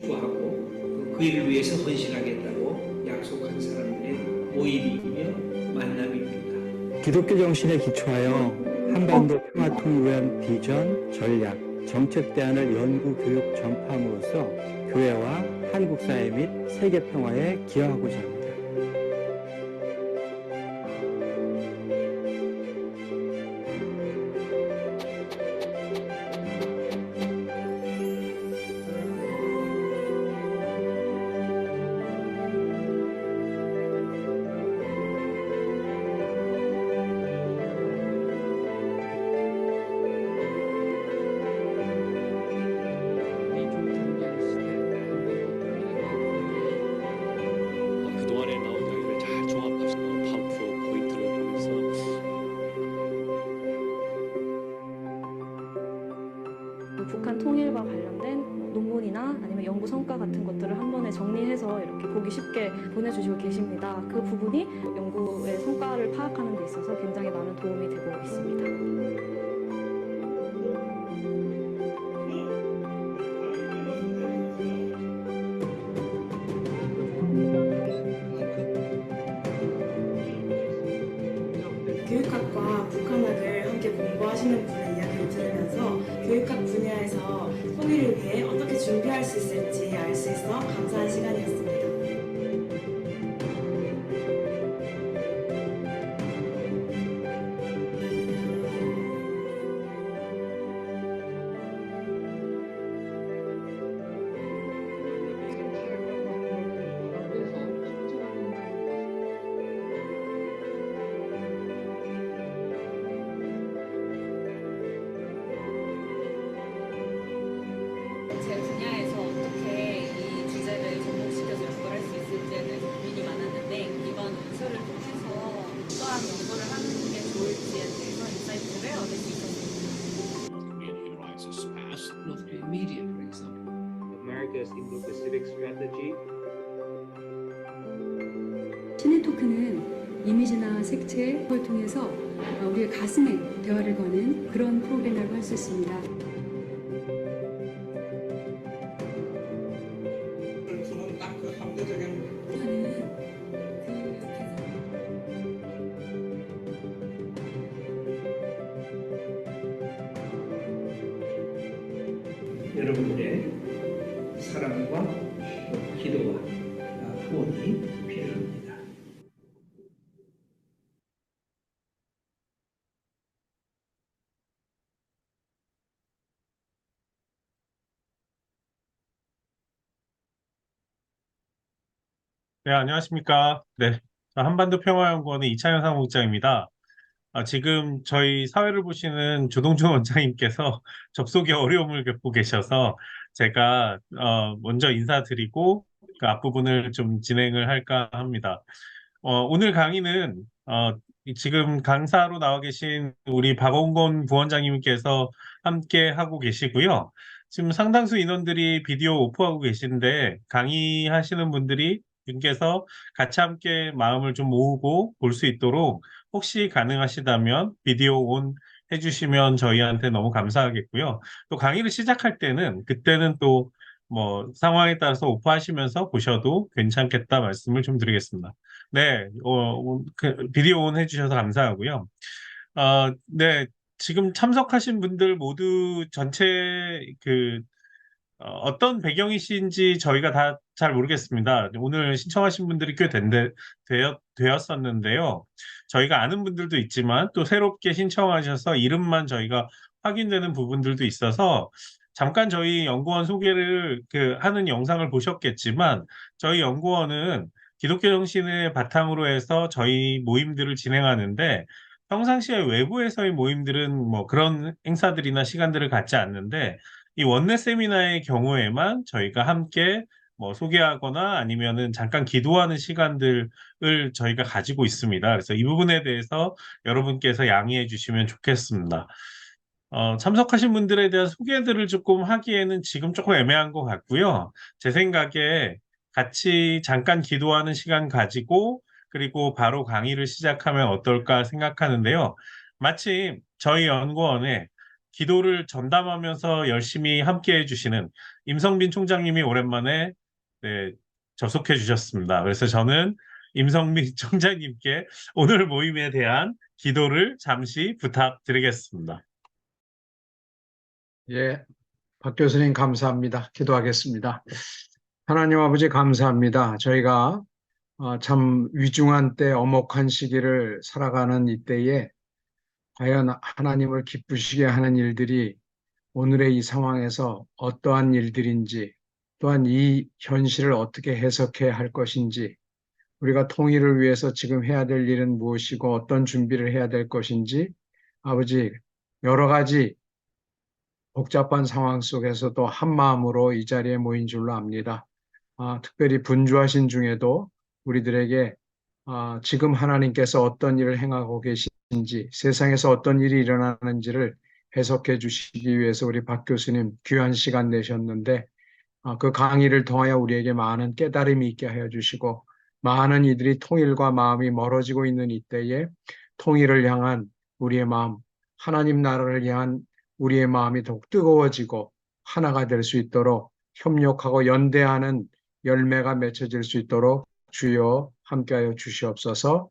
하고 그 일을 위해서 헌신하겠다고 약속한 사람들의 모임이며 만남입니다. 기독교 정신에 기초하여 한반도 평화통일을 위한 비전, 전략, 정책 대안을 연구, 교육, 전파함으로써 교회와 한국 사회 및 세계 평화에 기여하고자 합니다. 그동안에 나온 이야기를 잘 종합해서 파워풀 포인트를 보면서 북한 통일과 관련된 논문이나 아니면 연구 성과 같은 것들을 한 번에 정리해서 이렇게 보기 쉽게 보내주시고 계십니다. 그 부분이 연구의 성과를 파악하는 데 있어서 굉장히 많은 도움이 되고 있습니다. 교육학과 북한어를 함께 공부하시는 분의 이야기를 들으면서 교육학 분야에서 통일을 위해 어떻게 준비할 수 있을지 알 수 있어 감사한 시간이었습니다. 제 분야에서 어떻게 이 주제를 접목시켜서 연구를 할 수 있을지에 대해서 고민이 많았는데 이번 논술을 통해서 어떠한 연구를 하는 게 좋을지에 대해서 인사이트를 얻을 수 있었습니다. Community Rises Past, North Korean media, for example. America's Indo-Pacific strategy. 시네토크는 이미지나 색채를 통해서 우리의 가슴에 대화를 거는 그런 프로그램이라고 할 수 있습니다. 저는 딱 그 상대적인 여러분들의 사랑과 기도와 후원이 필요합니다. 네, 안녕하십니까. 네, 저 한반도 평화연구원의 이창현 사무국장입니다. 지금 저희 사회를 보시는 조동준 원장님께서 접속에 어려움을 겪고 계셔서 제가 먼저 인사드리고 그 앞부분을 좀 진행을 할까 합니다. 오늘 강의는 지금 강사로 나와 계신 우리 박원곤 부원장님께서 함께 하고 계시고요. 지금 상당수 인원들이 비디오 오프하고 계신데 강의하시는 분께서 같이 함께 마음을 좀 모으고 볼 수 있도록 혹시 가능하시다면 비디오 온 해주시면 저희한테 너무 감사하겠고요. 또 강의를 시작할 때는 그때는 또 뭐 상황에 따라서 오프하시면서 보셔도 괜찮겠다 말씀을 좀 드리겠습니다. 네, 비디오 온 해주셔서 감사하고요. 네, 지금 참석하신 분들 모두 전체 어떤 배경이신지 저희가 다 잘 모르겠습니다. 오늘 신청하신 분들이 꽤 되었었는데요. 저희가 아는 분들도 있지만 또 새롭게 신청하셔서 이름만 저희가 확인되는 부분들도 있어서 잠깐 저희 연구원 소개를 하는 영상을 보셨겠지만 저희 연구원은 기독교 정신을 바탕으로 해서 저희 모임들을 진행하는데 평상시에 외부에서의 모임들은 뭐 그런 행사들이나 시간들을 갖지 않는데 이 원내 세미나의 경우에만 저희가 함께 뭐 소개하거나 아니면은 잠깐 기도하는 시간들을 저희가 가지고 있습니다. 그래서 이 부분에 대해서 여러분께서 양해해 주시면 좋겠습니다. 참석하신 분들에 대한 소개들을 조금 하기에는 지금 조금 애매한 것 같고요. 제 생각에 같이 잠깐 기도하는 시간 가지고 그리고 바로 강의를 시작하면 어떨까 생각하는데요. 마침 저희 연구원에 기도를 전담하면서 열심히 함께 해주시는 임성빈 총장님이 오랜만에 네, 접속해 주셨습니다. 그래서 저는 임성빈 총장님께 오늘 모임에 대한 기도를 잠시 부탁드리겠습니다. 예, 박 교수님 감사합니다. 기도하겠습니다. 하나님 아버지 감사합니다. 저희가 참 위중한 때 엄혹한 시기를 살아가는 이때에 과연 하나님을 기쁘시게 하는 일들이 오늘의 이 상황에서 어떠한 일들인지, 또한 이 현실을 어떻게 해석해야 할 것인지, 우리가 통일을 위해서 지금 해야 될 일은 무엇이고 어떤 준비를 해야 될 것인지, 아버지 여러 가지 복잡한 상황 속에서도 한 마음으로 이 자리에 모인 줄로 압니다. 특별히 분주하신 중에도 우리들에게 지금 하나님께서 어떤 일을 행하고 계신지, 세상에서 어떤 일이 일어나는지를 해석해 주시기 위해서 우리 박 교수님 귀한 시간 내셨는데, 그 강의를 통하여 우리에게 많은 깨달음이 있게 하여 주시고, 많은 이들이 통일과 마음이 멀어지고 있는 이때에 통일을 향한 우리의 마음, 하나님 나라를 향한 우리의 마음이 더욱 뜨거워지고 하나가 될 수 있도록 협력하고 연대하는 열매가 맺혀질 수 있도록 주여 함께하여 주시옵소서.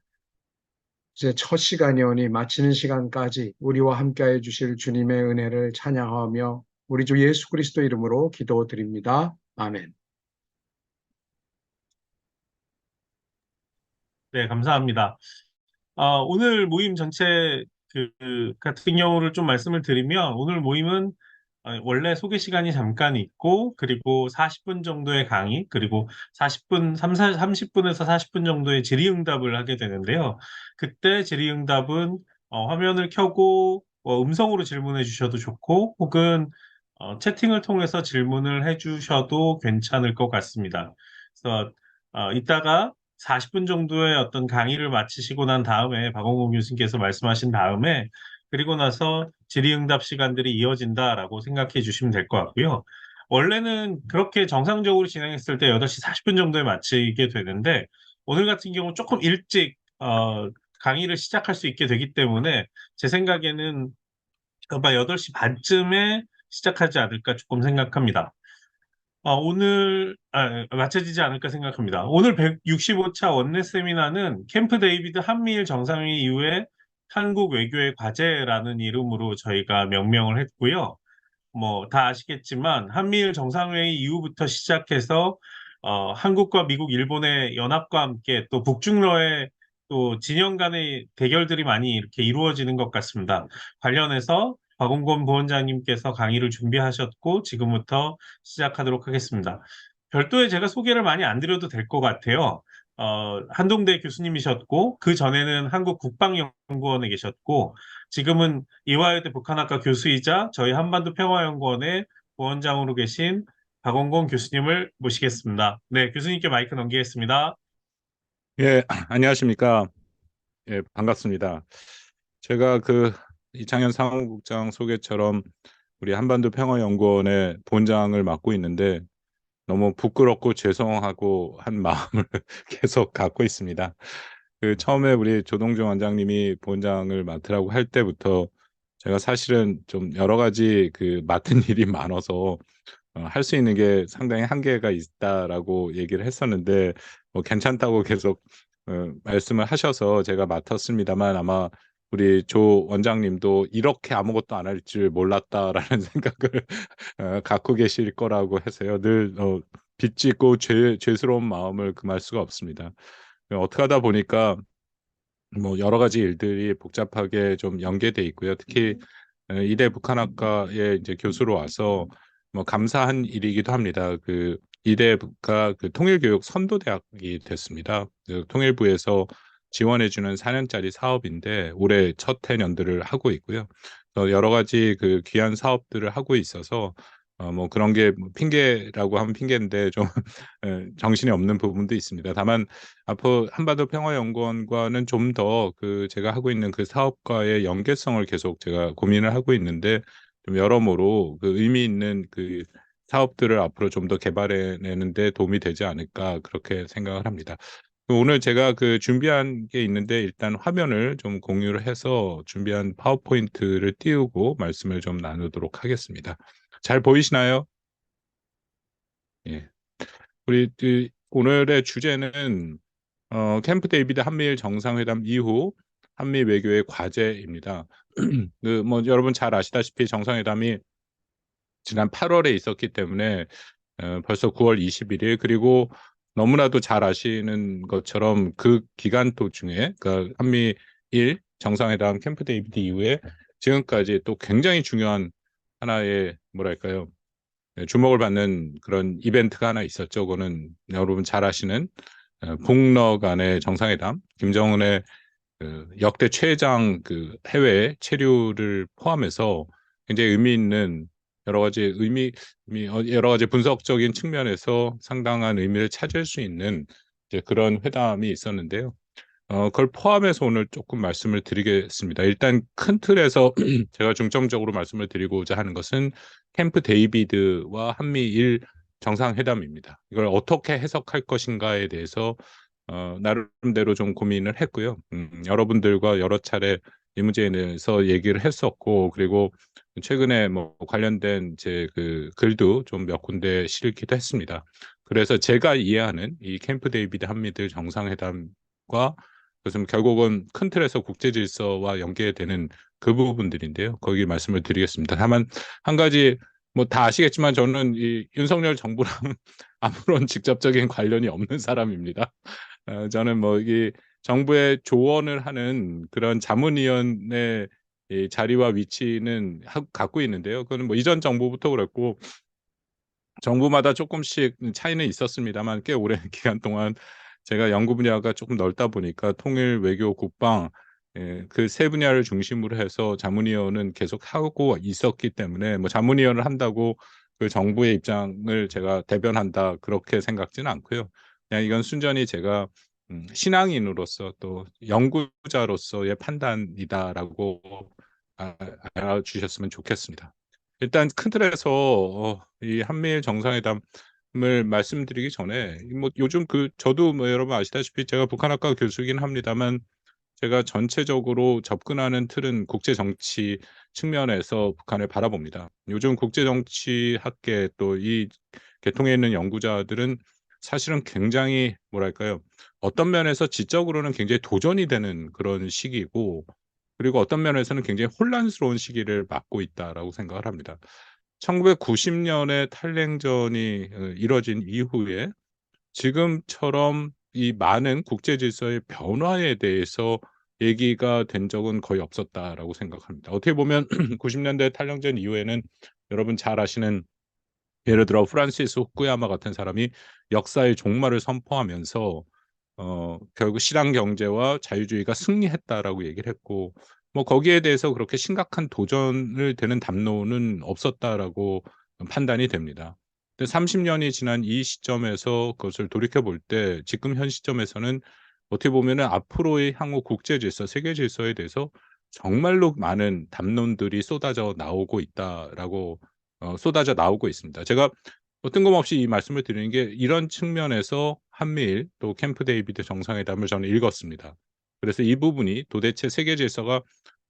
이제 첫 시간이 오니 마치는 시간까지 우리와 함께하여 주실 주님의 은혜를 찬양하며 우리 주 예수 그리스도 이름으로 기도드립니다. 아멘. 네, 감사합니다. 오늘 모임 전체 같은 경우를 좀 말씀을 드리면 오늘 모임은 원래 소개 시간이 잠깐 있고 그리고 40분 정도의 강의 그리고 30분에서 40분 정도의 질의응답을 하게 되는데요. 그때 질의응답은 화면을 켜고 음성으로 질문해 주셔도 좋고 혹은 채팅을 통해서 질문을 해 주셔도 괜찮을 것 같습니다. 그래서 이따가 40분 정도의 어떤 강의를 마치시고 난 다음에 박원공 교수님께서 말씀하신 다음에 그리고 나서 질의응답 시간들이 이어진다라고 생각해 주시면 될 것 같고요. 원래는 그렇게 정상적으로 진행했을 때 8시 40분 정도에 마치게 되는데 오늘 같은 경우 조금 일찍 강의를 시작할 수 있게 되기 때문에 제 생각에는 아마 8시 반쯤에 시작하지 않을까 조금 생각합니다. 오늘 맞춰지지 않을까 생각합니다. 오늘 165차 원내 세미나는 캠프 데이비드 한미일 정상회의 이후에 한국 외교의 과제라는 이름으로 저희가 명명을 했고요. 뭐 다 아시겠지만 한미일 정상회의 이후부터 시작해서 한국과 미국, 일본의 연합과 함께 또 북중러의 또 진영 간의 대결들이 많이 이렇게 이루어지는 것 같습니다. 관련해서 박원권 부원장님께서 강의를 준비하셨고 지금부터 시작하도록 하겠습니다. 별도의 제가 소개를 많이 안 드려도 될 것 같아요. 한동대 교수님이셨고 그 전에는 한국국방연구원에 계셨고 지금은 이화여대 북한학과 교수이자 저희 한반도 평화연구원의 부원장으로 계신 박원권 교수님을 모시겠습니다. 네, 교수님께 마이크 넘기겠습니다. 예, 안녕하십니까. 예, 반갑습니다. 제가 이창현 사무국장 소개처럼 우리 한반도 평화연구원의 본장을 맡고 있는데 너무 부끄럽고 죄송하고 한 마음을 계속 갖고 있습니다. 처음에 우리 조동준 원장님이 본장을 맡으라고 할 때부터 제가 사실은 좀 여러 가지 맡은 일이 많아서 할 수 있는 게 상당히 한계가 있다라고 얘기를 했었는데 뭐 괜찮다고 계속 말씀을 하셔서 제가 맡았습니다만 아마 우리 조 원장님도 이렇게 아무것도 안 할 줄 몰랐다라는 생각을 갖고 계실 거라고 해서요. 늘 빚짓고 죄스러운 마음을 금할 수가 없습니다. 어떻게 하다 보니까 뭐 여러 가지 일들이 복잡하게 좀 연계돼 있고요. 특히 이대 북한학과에 이제 교수로 와서 뭐 감사한 일이기도 합니다. 이대가 통일교육 선도대학이 됐습니다. 통일부에서 지원해주는 4년짜리 사업인데 올해 첫 해년들을 하고 있고요. 여러 가지 귀한 사업들을 하고 있어서 뭐 그런 게 핑계라고 하면 핑계인데 좀 정신이 없는 부분도 있습니다. 다만 앞으로 한반도 평화연구원과는 좀 더 제가 하고 있는 사업과의 연계성을 계속 제가 고민을 하고 있는데 좀 여러모로 의미 있는 사업들을 앞으로 좀 더 개발해내는 데 도움이 되지 않을까 그렇게 생각을 합니다. 오늘 제가 그 준비한 게 있는데 일단 화면을 좀 공유를 해서 준비한 파워포인트를 띄우고 말씀을 좀 나누도록 하겠습니다. 잘 보이시나요? 예. 우리 오늘의 주제는 캠프 데이비드 한미일 정상회담 이후 한미 외교의 과제입니다. 뭐 여러분 잘 아시다시피 정상회담이 지난 8월에 있었기 때문에 벌써 9월 21일 그리고 너무나도 잘 아시는 것처럼 그 기간 도중에 그러니까 한미일 정상회담 캠프 데이비드 이후에 지금까지 또 굉장히 중요한 하나의 뭐랄까요? 주목을 받는 그런 이벤트가 하나 있었죠. 그거는 여러분 잘 아시는 북러 간의 정상회담, 김정은의 그 역대 최장 그 해외 체류를 포함해서 굉장히 의미 있는 여러 가지 여러 가지 분석적인 측면에서 상당한 의미를 찾을 수 있는 이제 그런 회담이 있었는데요. 그걸 포함해서 오늘 조금 말씀을 드리겠습니다. 일단 큰 틀에서 제가 중점적으로 말씀을 드리고자 하는 것은 캠프 데이비드와 한미일 정상회담입니다. 이걸 어떻게 해석할 것인가에 대해서 나름대로 좀 고민을 했고요. 여러분들과 여러 차례 이 문제에 대해서 얘기를 했었고, 그리고 최근에 뭐 관련된 제 그 글도 좀 몇 군데 실기도 했습니다. 그래서 제가 이해하는 이 캠프 데이비드 한미일 정상회담과 그것은 결국은 큰 틀에서 국제 질서와 연계되는 그 부분들인데요. 거기 말씀을 드리겠습니다. 다만 한 가지 뭐 다 아시겠지만 저는 이 윤석열 정부랑 아무런 직접적인 관련이 없는 사람입니다. 저는 뭐 이 정부의 조언을 하는 그런 자문위원회 이 자리와 위치는 갖고 있는데요. 그거는 뭐 이전 정부부터 그랬고 정부마다 조금씩 차이는 있었습니다만 꽤 오랜 기간 동안 제가 연구 분야가 조금 넓다 보니까 통일, 외교, 국방 그 세 분야를 중심으로 해서 자문위원은 계속 하고 있었기 때문에 뭐 자문위원을 한다고 그 정부의 입장을 제가 대변한다 그렇게 생각지는 않고요. 그냥 이건 순전히 제가 신앙인으로서 또 연구자로서의 판단이다라고 알아주셨으면 좋겠습니다. 일단 큰 틀에서 이 한미일 정상회담을 말씀드리기 전에 뭐 요즘 저도 뭐 여러분 아시다시피 제가 북한학과 교수이긴 합니다만 제가 전체적으로 접근하는 틀은 국제 정치 측면에서 북한을 바라봅니다. 요즘 국제 정치 학계 또 이 계통에 있는 연구자들은 사실은 굉장히 뭐랄까요? 어떤 면에서 지적으로는 굉장히 도전이 되는 그런 시기고 그리고 어떤 면에서는 굉장히 혼란스러운 시기를 맞고 있다라고 생각을 합니다. 1990년에 탈냉전이 이뤄진 이후에 지금처럼 이 많은 국제 질서의 변화에 대해서 얘기가 된 적은 거의 없었다라고 생각합니다. 어떻게 보면 90년대 탈냉전 이후에는 여러분 잘 아시는 예를 들어 프란시스 후쿠야마 같은 사람이 역사의 종말을 선포하면서 결국 시장 경제와 자유주의가 승리했다라고 얘기를 했고 뭐 거기에 대해서 그렇게 심각한 도전을 되는 담론은 없었다라고 판단이 됩니다. 근데 30년이 지난 이 시점에서 그것을 돌이켜 볼 때 지금 현 시점에서는 어떻게 보면은 앞으로의 향후 국제 질서, 세계 질서에 대해서 정말로 많은 담론들이 쏟아져 나오고 있다라고 쏟아져 나오고 있습니다. 제가 뜬금없이 이 말씀을 드리는 게 이런 측면에서 한미일 또 캠프 데이비드 정상회담을 저는 읽었습니다. 그래서 이 부분이 도대체 세계 질서가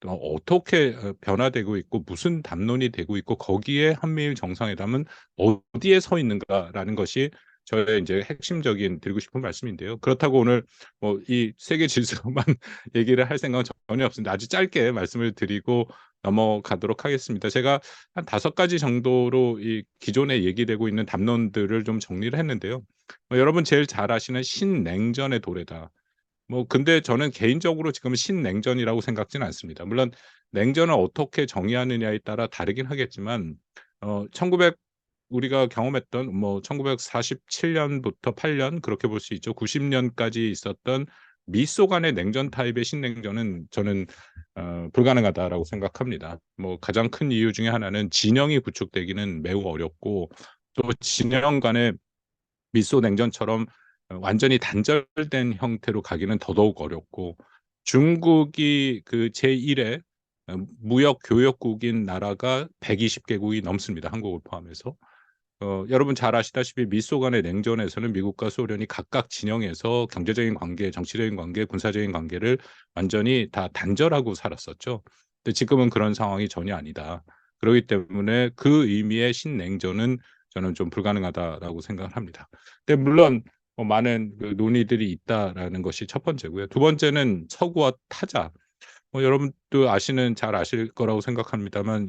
어떻게 변화되고 있고 무슨 담론이 되고 있고 거기에 한미일 정상회담은 어디에 서 있는가라는 것이 저의 이제 핵심적인 드리고 싶은 말씀인데요. 그렇다고 오늘 뭐 이 세계 질서만 얘기를 할 생각은 전혀 없습니다. 아주 짧게 말씀을 드리고 넘어가도록 하겠습니다. 제가 한 5가지 정도로 이 기존에 얘기되고 있는 담론들을 좀 정리를 했는데요. 여러분 제일 잘 아시는 신냉전의 도래다. 뭐 근데 저는 개인적으로 지금 신냉전이라고 생각지는 않습니다. 물론 냉전을 어떻게 정의하느냐에 따라 다르긴 하겠지만 1900 우리가 경험했던 뭐 1947년부터 8년 그렇게 볼 수 있죠. 90년까지 있었던 미소 간의 냉전 타입의 신냉전은 저는 불가능하다라고 생각합니다. 뭐 가장 큰 이유 중에 하나는 진영이 구축되기는 매우 어렵고 또 진영 간의 미소 냉전처럼 완전히 단절된 형태로 가기는 더더욱 어렵고 중국이 그 제1의 무역 교역국인 나라가 120개국이 넘습니다. 한국을 포함해서. 여러분 잘 아시다시피 미소 간의 냉전에서는 미국과 소련이 각각 진영에서 경제적인 관계, 정치적인 관계, 군사적인 관계를 완전히 다 단절하고 살았었죠. 근데 지금은 그런 상황이 전혀 아니다. 그렇기 때문에 그 의미의 신냉전은 저는 좀 불가능하다라고 생각을 합니다. 근데 물론 많은 그 논의들이 있다라는 것이 첫 번째고요. 두 번째는 서구와 타자. 여러분도 잘 아실 거라고 생각합니다만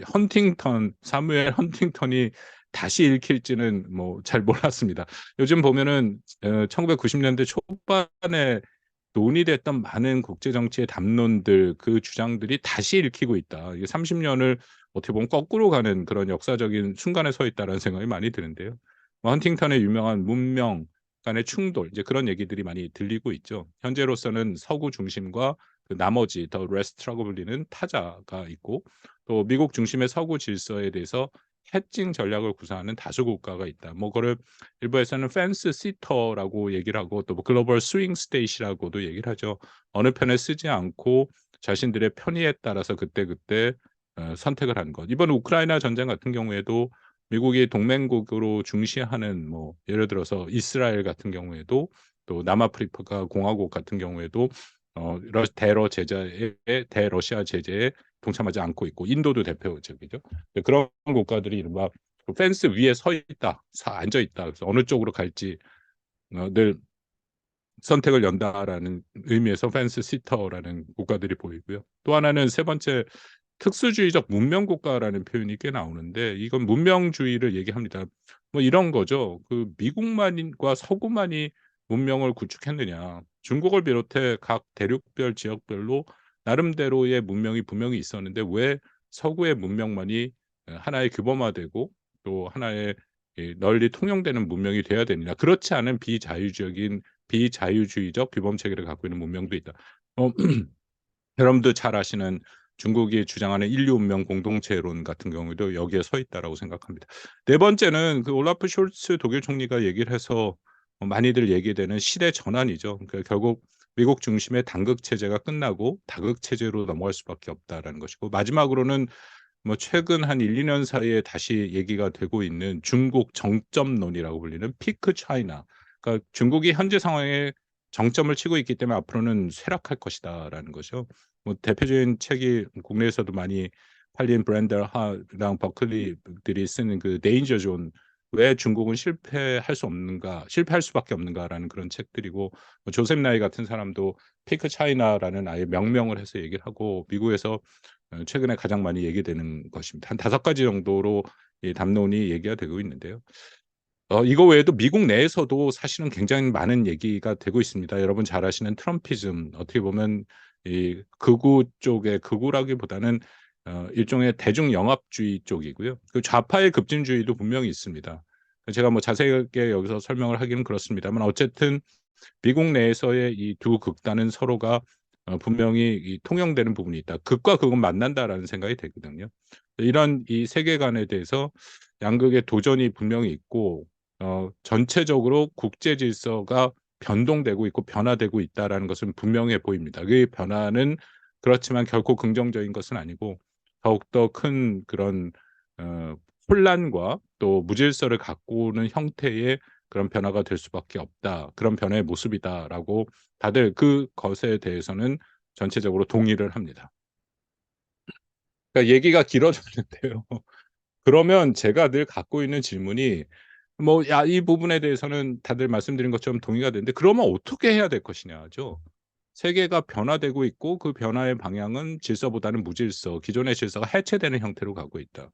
사무엘 헌팅턴이 다시 읽힐지는 잘 몰랐습니다. 요즘 보면은 1990년대 초반에 논의됐던 많은 국제 정치의 담론들, 그 주장들이 다시 읽히고 있다. 이게 30년을 어떻게 보면 거꾸로 가는 그런 역사적인 순간에 서 있다라는 생각이 많이 드는데요. 헌팅턴의 유명한 문명 간의 충돌, 이제 그런 얘기들이 많이 들리고 있죠. 현재로서는 서구 중심과 그 나머지 더 레스트라고 불리는 타자가 있고, 또 미국 중심의 서구 질서에 대해서 해칭 전략을 구사하는 다수 국가가 있다. 그거를 일부에서는 펜스 시터라고 얘기를 하고, 또 글로벌 스윙 스테이시라고도 얘기를 하죠. 어느 편에 쓰지 않고 자신들의 편의에 따라서 그때그때 선택을 한 것. 이번 우크라이나 전쟁 같은 경우에도 미국이 동맹국으로 중시하는 예를 들어서 이스라엘 같은 경우에도, 또 남아프리카 공화국 같은 경우에도 대러시아 제재에 동참하지 않고 있고, 인도도 대표적이죠. 그런 국가들이 이른바 그 펜스 위에 서 있다, 앉아 있다. 그래서 어느 쪽으로 갈지 늘 선택을 연다라는 의미에서 펜스 시터라는 국가들이 보이고요. 또 하나는 세 번째, 특수주의적 문명국가라는 표현이 꽤 나오는데, 이건 문명주의를 얘기합니다. 이런 거죠. 그 미국만과 서구만이 문명을 구축했느냐. 중국을 비롯해 각 대륙별 지역별로 나름대로의 문명이 분명히 있었는데, 왜 서구의 문명만이 하나의 규범화되고 또 하나의 널리 통용되는 문명이 돼야 되느냐. 그렇지 않은 비자유주의적 규범체계를 갖고 있는 문명도 있다. 여러분도 잘 아시는 중국이 주장하는 인류 운명 공동체론 같은 경우도 여기에 서 있다라고 생각합니다. 네 번째는 그 올라프 숄츠 독일 총리가 얘기를 해서 많이들 얘기되는 시대 전환이죠. 그러니까 결국 미국 중심의 단극 체제가 끝나고 다극 체제로 넘어갈 수밖에 없다라는 것이고, 마지막으로는 최근 한 1, 2년 사이에 다시 얘기가 되고 있는 중국 정점론이라고 불리는 피크 차이나. 그러니까 중국이 현재 상황에 정점을 치고 있기 때문에 앞으로는 쇠락할 것이다라는 거죠. 대표적인 책이 국내에서도 많이 팔린 브랜더 하랑 버클리들이 쓰는 그 데인저 존, 왜 중국은 실패할 수밖에 없는가라는 그런 책들이고, 조셉 나이 같은 사람도 피크 차이나라는 아예 명명을 해서 얘기를 하고, 미국에서 최근에 가장 많이 얘기되는 것입니다. 한 5가지 정도로 이 담론이 얘기가 되고 있는데요. 이거 외에도 미국 내에서도 사실은 굉장히 많은 얘기가 되고 있습니다. 여러분 잘 아시는 트럼피즘, 어떻게 보면 이 극우 쪽의, 극우라기보다는 일종의 대중영합주의 쪽이고요. 그 좌파의 급진주의도 분명히 있습니다. 제가 자세하게 여기서 설명을 하기는 그렇습니다만, 어쨌든 미국 내에서의 이 두 극단은 서로가 분명히 통용되는 부분이 있다. 극과 극은 만난다라는 생각이 되거든요. 이런 이 세계관에 대해서 양극의 도전이 분명히 있고, 전체적으로 국제 질서가 변동되고 있고 변화되고 있다라는 것은 분명해 보입니다. 그 변화는 그렇지만 결코 긍정적인 것은 아니고, 더욱더 큰 그런 혼란과 또 무질서를 갖고 오는 형태의 그런 변화가 될 수밖에 없다. 그런 변화의 모습이다라고 다들 그것에 대해서는 전체적으로 동의를 합니다. 그러니까 얘기가 길어졌는데요. 그러면 제가 늘 갖고 있는 질문이, 이 부분에 대해서는 다들 말씀드린 것처럼 동의가 되는데, 그러면 어떻게 해야 될 것이냐죠. 세계가 변화되고 있고, 그 변화의 방향은 질서보다는 무질서, 기존의 질서가 해체되는 형태로 가고 있다.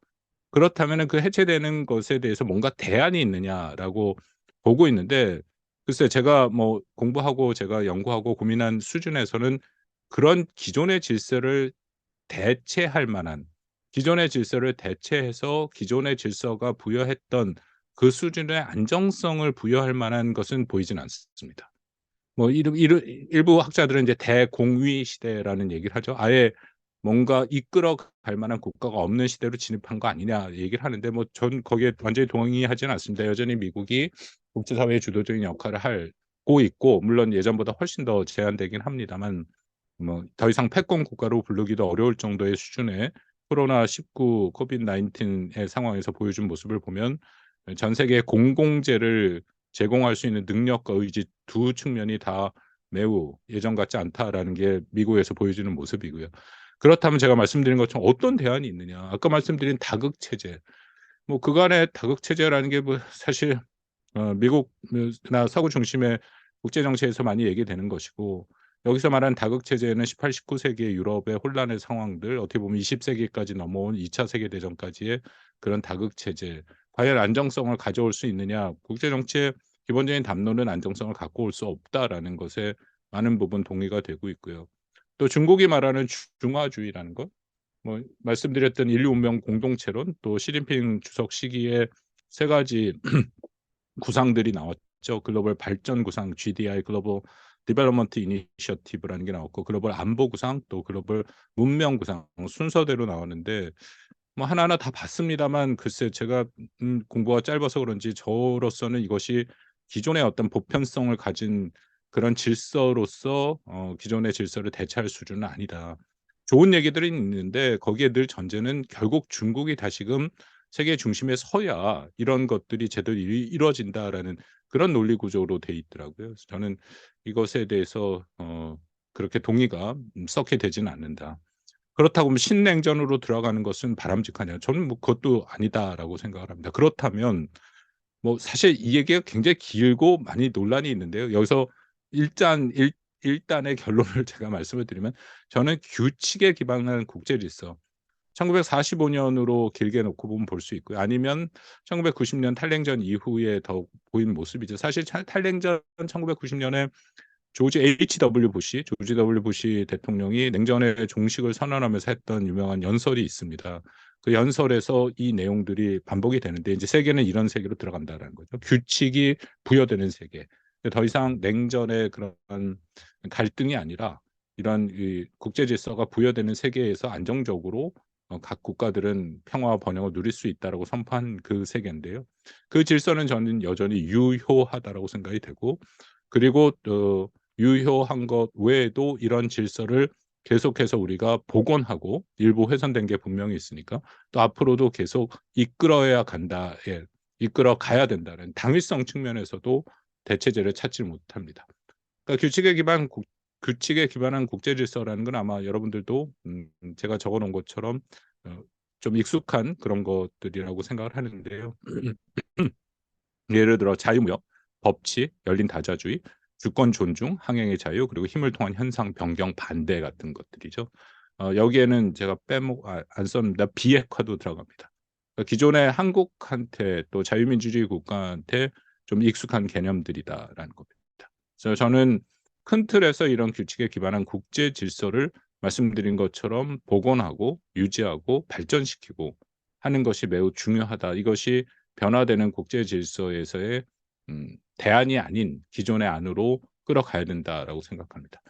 그렇다면 그 해체되는 것에 대해서 뭔가 대안이 있느냐라고 보고 있는데, 글쎄 제가 공부하고 제가 연구하고 고민한 수준에서는 그런 기존의 질서를 대체할 만한, 기존의 질서를 대체해서 기존의 질서가 부여했던 그 수준의 안정성을 부여할 만한 것은 보이진 않습니다. 일부 학자들은 이제 대공위 시대라는 얘기를 하죠. 아예 뭔가 이끌어 갈 만한 국가가 없는 시대로 진입한 거 아니냐 얘기를 하는데, 전 거기에 완전히 동의하지는 않습니다. 여전히 미국이 국제사회의 주도적인 역할을 하고 있고, 물론 예전보다 훨씬 더 제한되긴 합니다만, 더 이상 패권 국가로 부르기도 어려울 정도의 수준의 코로나19, 코비드 19의 상황에서 보여준 모습을 보면 전 세계 공공재를 제공할 수 있는 능력과 의지 두 측면이 다 매우 예전 같지 않다라는 게 미국에서 보여주는 모습이고요. 그렇다면 제가 말씀드린 것처럼 어떤 대안이 있느냐? 아까 말씀드린 다극 체제, 뭐 그간의 다극 체제라는 게 뭐 사실 미국나 서구 중심의 국제 정치에서 많이 얘기되는 것이고, 여기서 말하는 다극 체제는 18, 19세기의 유럽의 혼란의 상황들, 어떻게 보면 20세기까지 넘어온 2차 세계 대전까지의 그런 다극 체제, 과연 안정성을 가져올 수 있느냐? 국제 정치의 기본적인 담론은 안정성을 갖고 올 수 없다라는 것에 많은 부분 동의가 되고 있고요. 또 중국이 말하는 중화주의라는 것, 뭐 말씀드렸던 인류 운명 공동체론, 또 시진핑 주석 시기에 세 가지 구상들이 나왔죠. 글로벌 발전 구상 GDI, 글로벌 디벨롭먼트 이니셔티브라는 게 나왔고, 글로벌 안보 구상, 또 글로벌 문명 구상, 순서대로 나왔는데 뭐 하나하나 다 봤습니다만, 글쎄 제가 공부가 짧아서 그런지 저로서는 이것이 기존의 어떤 보편성을 가진 그런 질서로서 기존의 질서를 대체할 수준은 아니다. 좋은 얘기들이 있는데 거기에 늘 전제는 결국 중국이 다시금 세계 중심에 서야 이런 것들이 제대로 이루어진다라는 그런 논리 구조로 돼 있더라고요. 그래서 저는 이것에 대해서 그렇게 동의가 썩게 되지는 않는다. 그렇다고 하면 신냉전으로 들어가는 것은 바람직하냐? 저는 뭐 그것도 아니다라고 생각을 합니다. 그렇다면 뭐 사실 이 얘기가 굉장히 길고 많이 논란이 있는데요. 여기서 일단의 결론을 제가 말씀을 드리면, 저는 규칙에 기반한 국제 질서, 1945년으로 길게 놓고 보면 볼 수 있고요. 아니면 1990년 탈냉전 이후에 더 보이는 모습이죠. 사실 탈냉전 1990년에 조지 W. 부시 대통령이 냉전의 종식을 선언하면서 했던 유명한 연설이 있습니다. 그 연설에서 이 내용들이 반복이 되는데, 이제 세계는 이런 세계로 들어간다라는 거죠. 규칙이 부여되는 세계. 더 이상 냉전의 그런 갈등이 아니라 이런 이 국제 질서가 부여되는 세계에서 안정적으로 각 국가들은 평화와 번영을 누릴 수 있다라고 선포한 그 세계인데요. 그 질서는 저는 여전히 유효하다라고 생각이 되고, 그리고 유효한 것 외에도 이런 질서를 계속해서 우리가 복원하고 일부 훼손된 게 분명히 있으니까 또 앞으로도 계속 이끌어야 간다, 이끌어 가야 된다는 당위성 측면에서도 대체제를 찾지 못합니다. 그러니까 규칙에 기반한 국제 질서라는 건 아마 여러분들도 제가 적어놓은 것처럼 좀 익숙한 그런 것들이라고 생각을 하는데요. 예를 들어 자유무역, 법치, 열린 다자주의, 주권 존중, 항행의 자유, 그리고 힘을 통한 현상 변경 반대 같은 것들이죠. 여기에는 제가 안 썼습니다. 비핵화도 들어갑니다. 그러니까 기존의 한국한테 또 자유민주주의 국가한테 좀 익숙한 개념들이다라는 겁니다. 그래서 저는 큰 틀에서 이런 규칙에 기반한 국제 질서를 말씀드린 것처럼 복원하고 유지하고 발전시키고 하는 것이 매우 중요하다. 이것이 변화되는 국제 질서에서의 대안이 아닌 기존의 안으로 끌어가야 된다라고 생각합니다.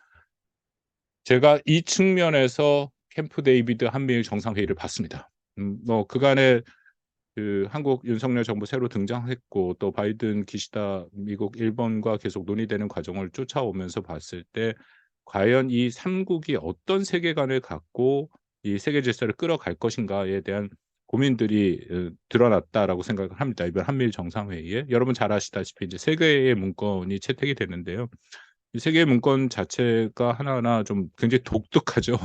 제가 이 측면에서 캠프 데이비드 한미일 정상회의를 봤습니다. 뭐 그간에 그 한국 윤석열 정부 새로 등장했고, 또 바이든, 기시다 미국, 일본과 계속 논의되는 과정을 쫓아오면서 봤을 때 과연 이 3국이 어떤 세계관을 갖고 이 세계 질서를 끌어갈 것인가에 대한 고민들이 드러났다라고 생각을 합니다. 이번 한미일 정상회의에 여러분 잘 아시다시피 이제 세 개의 문건이 채택이 됐는데요. 이 세 개의 문건 자체가 하나하나 좀 굉장히 독특하죠.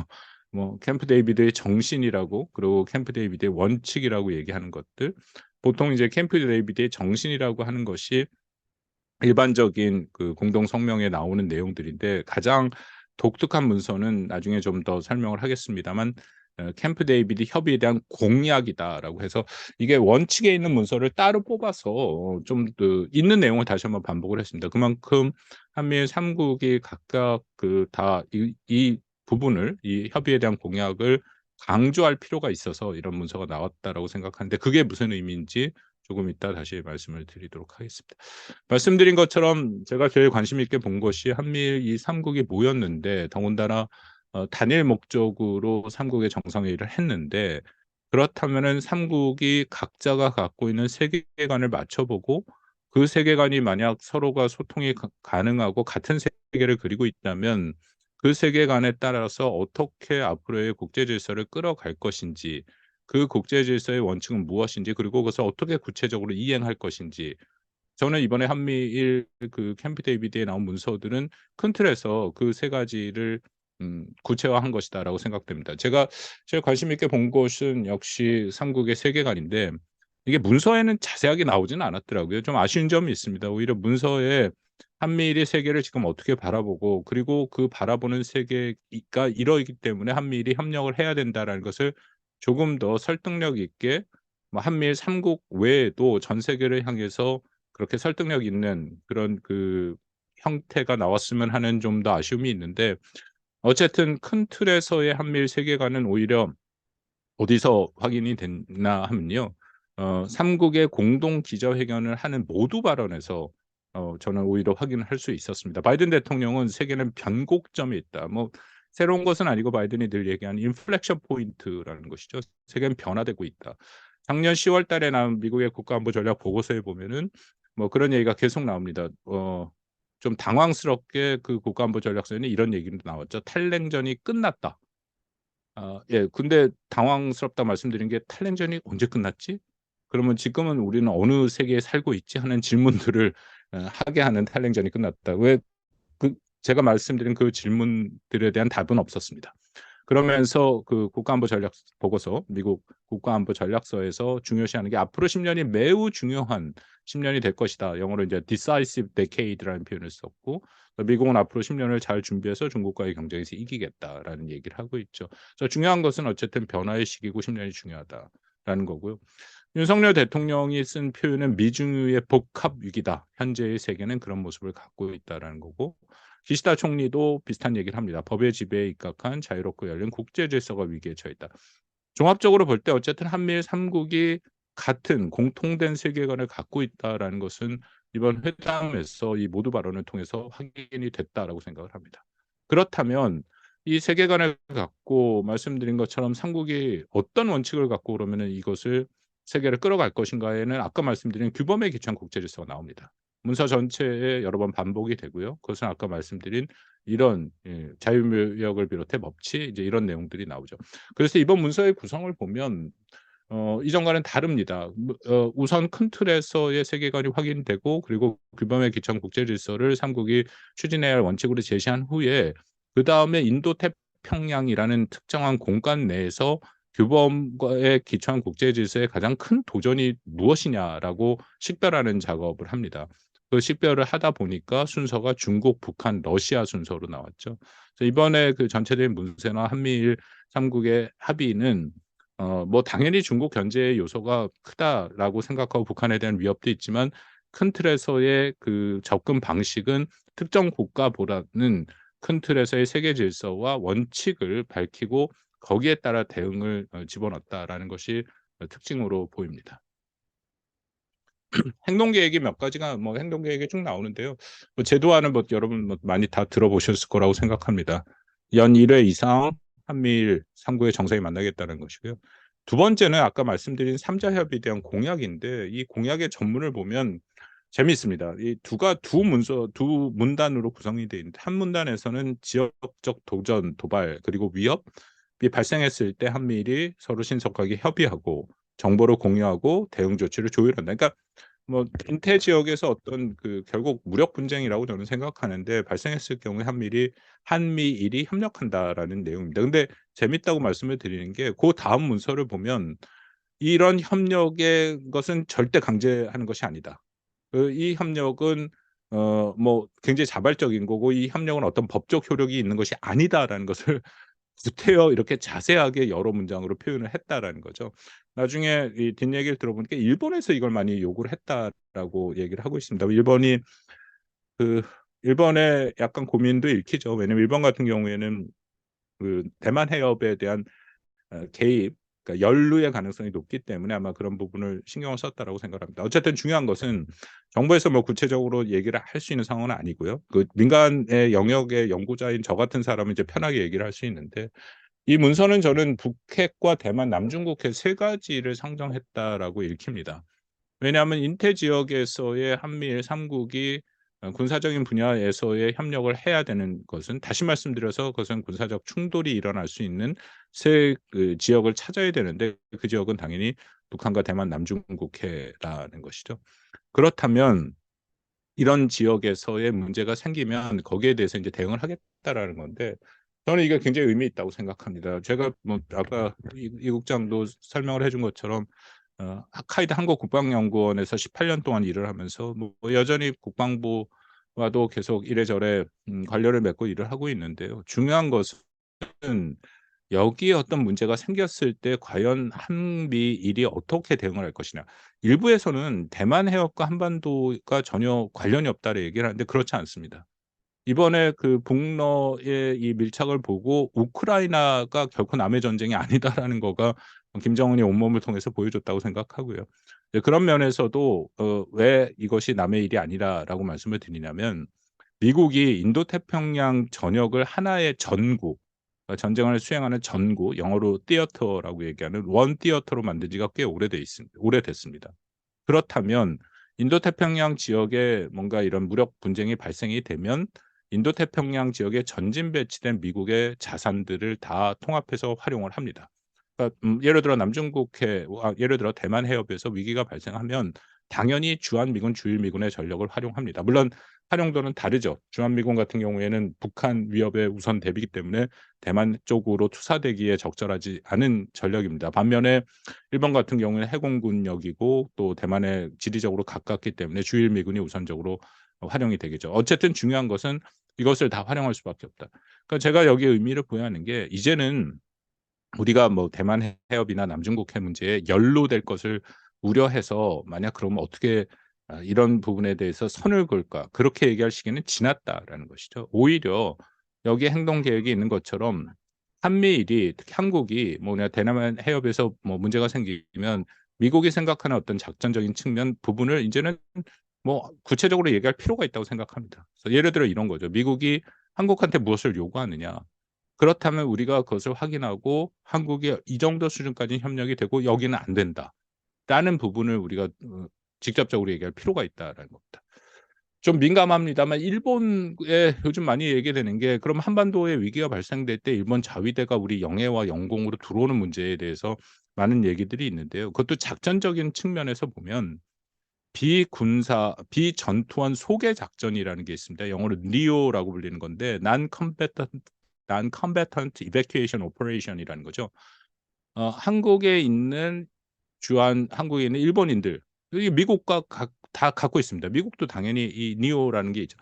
뭐 캠프 데이비드의 정신이라고, 그리고 캠프 데이비드의 원칙이라고 얘기하는 것들, 보통 이제 캠프 데이비드의 정신이라고 하는 것이 일반적인 그 공동 성명에 나오는 내용들인데, 가장 독특한 문서는 나중에 좀 더 설명을 하겠습니다만 캠프 데이비드 협의에 대한 공약이다라고 해서, 이게 원칙에 있는 문서를 따로 뽑아서 좀 있는 내용을 다시 한번 반복을 했습니다. 그만큼 한미일 3국이 각각 이 부분을, 이 협의에 대한 공약을 강조할 필요가 있어서 이런 문서가 나왔다라고 생각하는데, 그게 무슨 의미인지 조금 이따 다시 말씀을 드리도록 하겠습니다. 말씀드린 것처럼 제가 제일 관심 있게 본 것이 한미일 이 3국이 모였는데, 더군다나 단일 목적으로 3국의 정상회의를 했는데, 그렇다면은 3국이 각자가 갖고 있는 세계관을 맞춰보고, 그 세계관이 만약 서로가 소통이 가능하고 같은 세계를 그리고 있다면 그 세계관에 따라서 어떻게 앞으로의 국제 질서를 끌어갈 것인지, 그 국제 질서의 원칙은 무엇인지 그리고 그것을 어떻게 구체적으로 이행할 것인지 저는 이번에 한미일 그 캠프 데이비드에 나온 문서들은 큰 틀에서 그 세 가지를 구체화한 것이다라고 생각됩니다. 제가 제일 관심 있게 본 것은 역시 삼국의 세계관인데 이게 문서에는 자세하게 나오지는 않았더라고요. 좀 아쉬운 점이 있습니다. 오히려 문서에 한미일이 세계를 지금 어떻게 바라보고 그리고 그 바라보는 세계가 이러기 때문에 한미일이 협력을 해야 된다라는 것을 조금 더 설득력 있게 뭐 한미일 3국 외에도 전 세계를 향해서 그렇게 설득력 있는 그런 그 형태가 나왔으면 하는 좀 더 아쉬움이 있는데 어쨌든 큰 틀에서의 한미일 세계관은 오히려 어디서 확인이 됐나 하면요. 3국의 공동 기자회견을 하는 모두 발언에서 저는 오히려 확인을 할 수 있었습니다. 바이든 대통령은 세계는 변곡점이 있다. 뭐 새로운 것은 아니고 바이든이 늘 얘기하는 인플렉션 포인트라는 것이죠. 세계는 변화되고 있다. 작년 10월 달에 나온 미국의 국가안보 전략 보고서에 보면은 뭐 그런 얘기가 계속 나옵니다. 좀 당황스럽게 그 국가안보 전략서에는 이런 얘기도 나왔죠. 탈냉전이 끝났다. 예. 근데 당황스럽다 말씀드린 게 '탈냉전이 언제 끝났지? 그러면 지금은 우리는 어느 세계에 살고 있지?' 하는 질문들을 하게 하는 '탈냉전이 끝났다.' 왜 그 제가 말씀드린 그 질문들에 대한 답은 없었습니다. 그러면서 그 국가안보 전략 보고서 미국 국가안보 전략서에서 중요시하는 게 앞으로 10 년이 매우 중요한 10 년이 될 것이다. 영어로 이제 decisive decade라는 표현을 썼고 미국은 앞으로 10 년을 잘 준비해서 중국과의 경쟁에서 이기겠다라는 얘기를 하고 있죠. 그래서 중요한 것은 어쨌든 변화의 시기고 10 년이 중요하다라는 거고요. 윤석열 대통령이 쓴 표현은 "미중의 복합 위기다. 현재의 세계는 그런 모습을 갖고 있다."라는 거고 기시다 총리도 비슷한 얘기를 합니다. "법의 지배에 입각한 자유롭고 열린 국제 질서가 위기에 처했다." 종합적으로 볼 때 어쨌든 한미일 3국이 같은 공통된 세계관을 갖고 있다라는 것은 이번 회담에서 이 모두 발언을 통해서 확인이 됐다라고 생각을 합니다. 그렇다면 이 세계관을 갖고 말씀드린 것처럼 3국이 어떤 원칙을 갖고 그러면은 이것을 세계를 끌어갈 것인가에는 아까 말씀드린 규범에 기초한 국제 질서가 나옵니다. 문서 전체에 여러 번 반복이 되고요. 그것은 아까 말씀드린 이런 자유무역을 비롯해 법치 이제 이런 내용들이 나오죠. 그래서 이번 문서의 구성을 보면 이전과는 다릅니다. 우선 큰 틀에서의 세계관이 확인되고 그리고 규범에 기초한 국제 질서를 3국이 추진해야 할 원칙으로 제시한 후에 그다음에 인도 태평양이라는 특정한 공간 내에서 규범에 기초한 국제 질서의 가장 큰 도전이 무엇이냐라고 식별하는 작업을 합니다. 그 식별을 하다 보니까 순서가 중국, 북한, 러시아 순서로 나왔죠. 그래서 이번에 그 전체적인 문세나 한미일 3국의 합의는 뭐 당연히 중국 견제의 요소가 크다라고 생각하고 북한에 대한 위협도 있지만 큰 틀에서의 그 접근 방식은 특정 국가보다는 큰 틀에서의 세계 질서와 원칙을 밝히고 거기에 따라 대응을 집어넣었다라는 것이 특징으로 보입니다. 행동 계획이 몇 가지가 뭐 행동 계획이 쭉 나오는데요. 뭐 제도화는 뭐 여러분 뭐 많이 다 들어보셨을 거라고 생각합니다. 연 1회 이상 한미일 3국의 정상이 만나겠다는 것이고요. 두 번째는 아까 말씀드린 3자 협의에 대한 공약인데 이 공약의 전문을 보면 재미있습니다. 이 두 문단으로 구성이 되어 있는데 한 문단에서는 지역적 도전, 도발 그리고 위협이 발생했을 때 한미일이 서로 신속하게 협의하고 정보를 공유하고 대응 조치를 조율한다. 그러니까 뭐 인태 지역에서 어떤 그 결국 무력 분쟁이라고 저는 생각하는데 발생했을 경우에 한미일이 협력한다라는 내용입니다. 근데 재밌다고 말씀을 드리는 게 그다음 문서를 보면 이런 협력의 것은 절대 강제하는 것이 아니다. 이 협력은 뭐 굉장히 자발적인 거고 이 협력은 어떤 법적 효력이 있는 것이 아니다라는 것을 구태여 이렇게 자세하게 여러 문장으로 표현을 했다라는 거죠. 나중에 이 뒷얘기를 들어보니까 일본에서 이걸 많이 요구를 했다라고 얘기를 하고 있습니다. 일본의 약간 고민도 읽히죠. 왜냐면 일본 같은 경우에는 그 대만 해협에 대한 개입, 그러니까 연루의 가능성이 높기 때문에 아마 그런 부분을 신경을 썼다라고 생각합니다. 어쨌든 중요한 것은 정부에서 뭐 구체적으로 얘기를 할 수 있는 상황은 아니고요. 그 민간의 영역의 연구자인 저 같은 사람은 이제 편하게 얘기를 할 수 있는데 이 문서는 저는 북핵과 대만, 남중국해 세 가지를 상정했다라고 읽힙니다. 왜냐하면 인태 지역에서의 한미일 3국이 군사적인 분야에서의 협력을 해야 되는 것은 다시 말씀드려서 그것은 군사적 충돌이 일어날 수 있는 세 지역을 찾아야 되는데 그 지역은 당연히 북한과 대만 남중국해라는 것이죠. 그렇다면 이런 지역에서의 문제가 생기면 거기에 대해서 이제 대응을 하겠다라는 건데 저는 이게 굉장히 의미 있다고 생각합니다. 제가 뭐 아까 이 국장도 설명을 해준 것처럼 하카이드 한국국방연구원에서 18년 동안 일을 하면서 뭐 여전히 국방부와도 계속 이래저래 관련을 맺고 일을 하고 있는데요. 중요한 것은 여기에 어떤 문제가 생겼을 때 과연 한미일이 어떻게 대응을 할 것이냐. 일부에서는 대만 해협과 한반도가 전혀 관련이 없다고 얘기를 하는데 그렇지 않습니다. 이번에 그 북러의 이 밀착을 보고 우크라이나가 결코 남의 전쟁이 아니다라는 거가 김정은이 온몸을 통해서 보여줬다고 생각하고요. 그런 면에서도 왜 이것이 남의 일이 아니라라고 말씀을 드리냐면 미국이 인도태평양 전역을 하나의 전구, 전쟁을 수행하는 전구, 영어로 티어터라고 얘기하는 원 티어터로 만든 지가 꽤 오래됐습니다. 그렇다면 인도태평양 지역에 뭔가 이런 무력 분쟁이 발생이 되면 인도태평양 지역에 전진 배치된 미국의 자산들을 다 통합해서 활용을 합니다. 그러니까 예를 들어 예를 들어 대만 해협에서 위기가 발생하면 당연히 주한미군, 주일미군의 전력을 활용합니다. 물론 활용도는 다르죠. 주한미군 같은 경우에는 북한 위협에 우선 대비기 때문에 대만 쪽으로 투사되기에 적절하지 않은 전력입니다. 반면에 일본 같은 경우에는 해공군역이고 또 대만에 지리적으로 가깝기 때문에 주일미군이 우선적으로 활용이 되겠죠. 어쨌든 중요한 것은 이것을 다 활용할 수밖에 없다. 그러니까 제가 여기에 의미를 부여하는 게 이제는 우리가 뭐 대만 해협이나 남중국해 문제에 연루될 것을 우려해서 만약 그러면 어떻게 이런 부분에 대해서 선을 그을까 그렇게 얘기할 시기는 지났다라는 것이죠. 오히려 여기에 행동 계획이 있는 것처럼 한미일이 특히 한국이 뭐냐 대남 해협에서 뭐 문제가 생기면 미국이 생각하는 어떤 작전적인 측면 부분을 이제는 뭐 구체적으로 얘기할 필요가 있다고 생각합니다. 그래서 예를 들어 이런 거죠. 미국이 한국한테 무엇을 요구하느냐. 그렇다면 우리가 그것을 확인하고 한국이 이 정도 수준까지 협력이 되고 여기는 안 된다라는 부분을 우리가 직접적으로 얘기할 필요가 있다라는 겁니다. 좀 민감합니다만 일본에 요즘 많이 얘기되는 게 그럼 한반도에 위기가 발생될 때 일본 자위대가 우리 영해와 영공으로 들어오는 문제에 대해서 많은 얘기들이 있는데요. 그것도 작전적인 측면에서 보면 비전투원 소개 작전이라는 게 있습니다. 영어로 NEO라고 불리는 건데 Non-Combatant Evacuation Operation이라는 거죠. 한국에 있는 일본인들, 이게 미국과 다 갖고 있습니다. 미국도 당연히 이 NEO라는 게 있죠.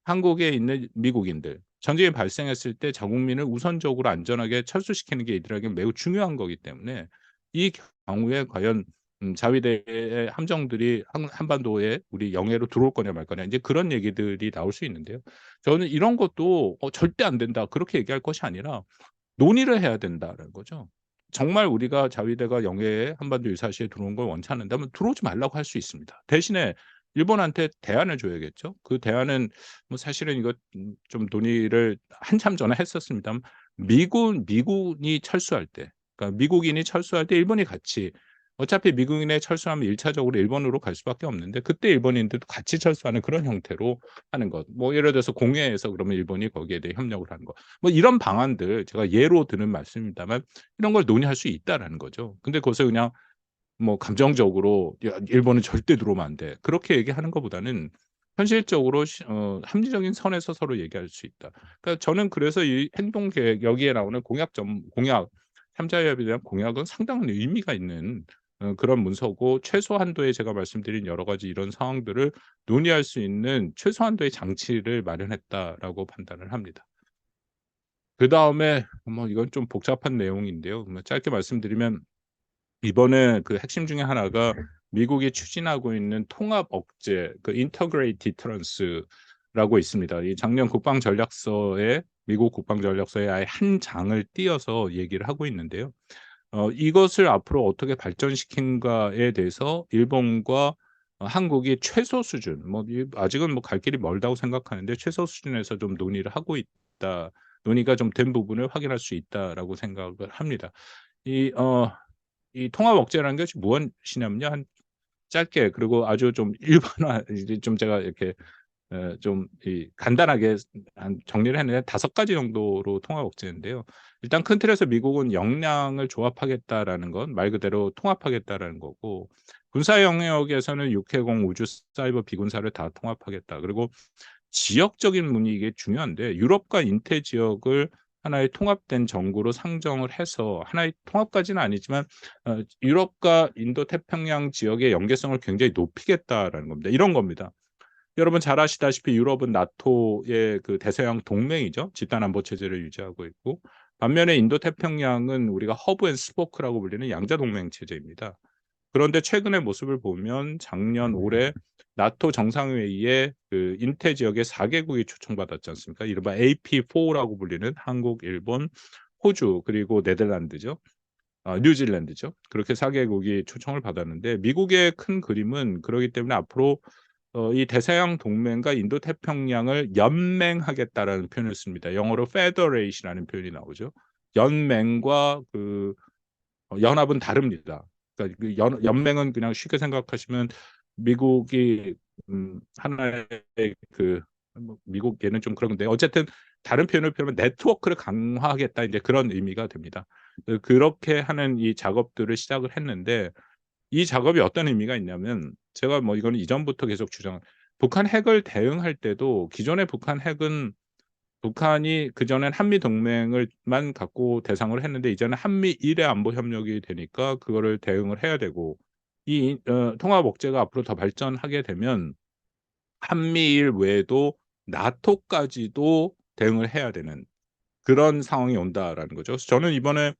한국에 있는 미국인들, 전쟁이 발생했을 때 자국민을 우선적으로 안전하게 철수시키는 게 이들에게 매우 중요한 거기 때문에 이 경우에 과연 자위대의 함정들이 한반도에 우리 영해로 들어올 거냐 말 거냐 이제 그런 얘기들이 나올 수 있는데요. 저는 이런 것도 절대 안 된다 그렇게 얘기할 것이 아니라 논의를 해야 된다는 거죠. 정말 우리가 자위대가 영해에 한반도 유사시에 들어온 걸 원치 않는다면 들어오지 말라고 할 수 있습니다. 대신에 일본한테 대안을 줘야겠죠. 그 대안은 뭐 사실은 이거 좀 논의를 한참 전에 했었습니다만 미군이 철수할 때, 그러니까 미국인이 철수할 때 일본이 같이 어차피 미국인의 철수하면 1차적으로 일본으로 갈 수밖에 없는데 그때 일본인들도 같이 철수하는 그런 형태로 하는 것. 뭐 예를 들어서 공해에서 그러면 일본이 거기에 대해 협력을 하는 것. 뭐 이런 방안들 제가 예로 드는 말씀입니다만 이런 걸 논의할 수 있다라는 거죠. 근데 그것을 그냥 뭐 감정적으로 야, 일본은 절대 들어오면 안 돼. 그렇게 얘기하는 것보다는 현실적으로 합리적인 선에서 서로 얘기할 수 있다. 그러니까 저는 그래서 이 행동 계획 여기에 나오는 공약 3자 협의에 대한 공약은 상당한 의미가 있는 그런 문서고 최소한도의 제가 말씀드린 여러 가지 이런 상황들을 논의할 수 있는 최소한도의 장치를 마련했다라고 판단을 합니다. 그다음에 뭐 이건 좀 복잡한 내용인데요. 짧게 말씀드리면 이번에 그 핵심 중에 하나가 미국이 추진하고 있는 통합 억제, 그 Integrated Deterrence라고 있습니다. 이 작년 국방전략서에 미국 국방전략서에 아예 한 장을 띄어서 얘기를 하고 있는데요. 이것을 앞으로 어떻게 발전시킨가에 대해서 일본과 한국이 최소 수준, 뭐 아직은 뭐 갈 길이 멀다고 생각하는데 최소 수준에서 좀 논의를 하고 있다. 논의가 좀 된 부분을 확인할 수 있다라고 생각을 합니다. 이 통합 억제라는 것이 무엇이냐면요. 한 짧게 그리고 아주 좀 일반화 좀 제가 이렇게 좀 간단하게 정리를 했는데 5가지 정도로 통합 억제인데요. 일단 큰 틀에서 미국은 역량을 조합하겠다라는 건 말 그대로 통합하겠다라는 거고, 군사 영역에서는 육해공, 우주, 사이버, 비군사를 다 통합하겠다. 그리고 지역적인 문이 이게 중요한데, 유럽과 인태 지역을 하나의 통합된 정구로 상정을 해서, 하나의 통합까지는 아니지만 유럽과 인도 태평양 지역의 연계성을 굉장히 높이겠다라는 겁니다. 이런 겁니다. 여러분 잘 아시다시피 유럽은 나토의 그 대서양 동맹이죠. 집단 안보 체제를 유지하고 있고, 반면에 인도 태평양은 우리가 허브 앤 스포크라고 불리는 양자 동맹 체제입니다. 그런데 최근의 모습을 보면 작년 올해 나토 정상회의에 그 인태 지역의 4개국이 초청받았지 않습니까? 이른바 AP4라고 불리는 한국, 일본, 호주, 그리고 네덜란드죠. 뉴질랜드죠. 그렇게 4개국이 초청을 받았는데, 미국의 큰 그림은 그러기 때문에 앞으로 이 대서양 동맹과 인도 태평양을 연맹하겠다라는 표현을 씁니다. 영어로 federation이라는 표현이 나오죠. 연맹과 그 연합은 다릅니다. 그러니까 그 연맹은 그냥 쉽게 생각하시면 미국이 하나의 미국 얘는 좀 그런데 어쨌든 다른 표현을 표현하면 네트워크를 강화하겠다, 이제 그런 의미가 됩니다. 그렇게 하는 이 작업들을 시작을 했는데, 이 작업이 어떤 의미가 있냐면, 제가 뭐 이거는 이전부터 계속 북한 핵을 대응할 때도 기존의 북한 핵은 북한이 그전엔 한미 동맹을만 갖고 대상으로 했는데, 이제는 한미 일의 안보 협력이 되니까 그거를 대응을 해야 되고, 이 통합 억제가 앞으로 더 발전하게 되면 한미일 외에도 나토까지도 대응을 해야 되는 그런 상황이 온다라는 거죠. 그래서 저는 이번에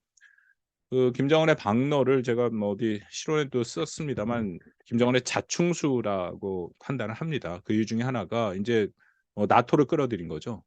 그 김정은의 방너를 제가 뭐 어디 실론에도 썼습니다만, 김정은의 자충수라고 판단을 합니다. 그 이유 중에 하나가 이제 나토를 끌어들인 거죠.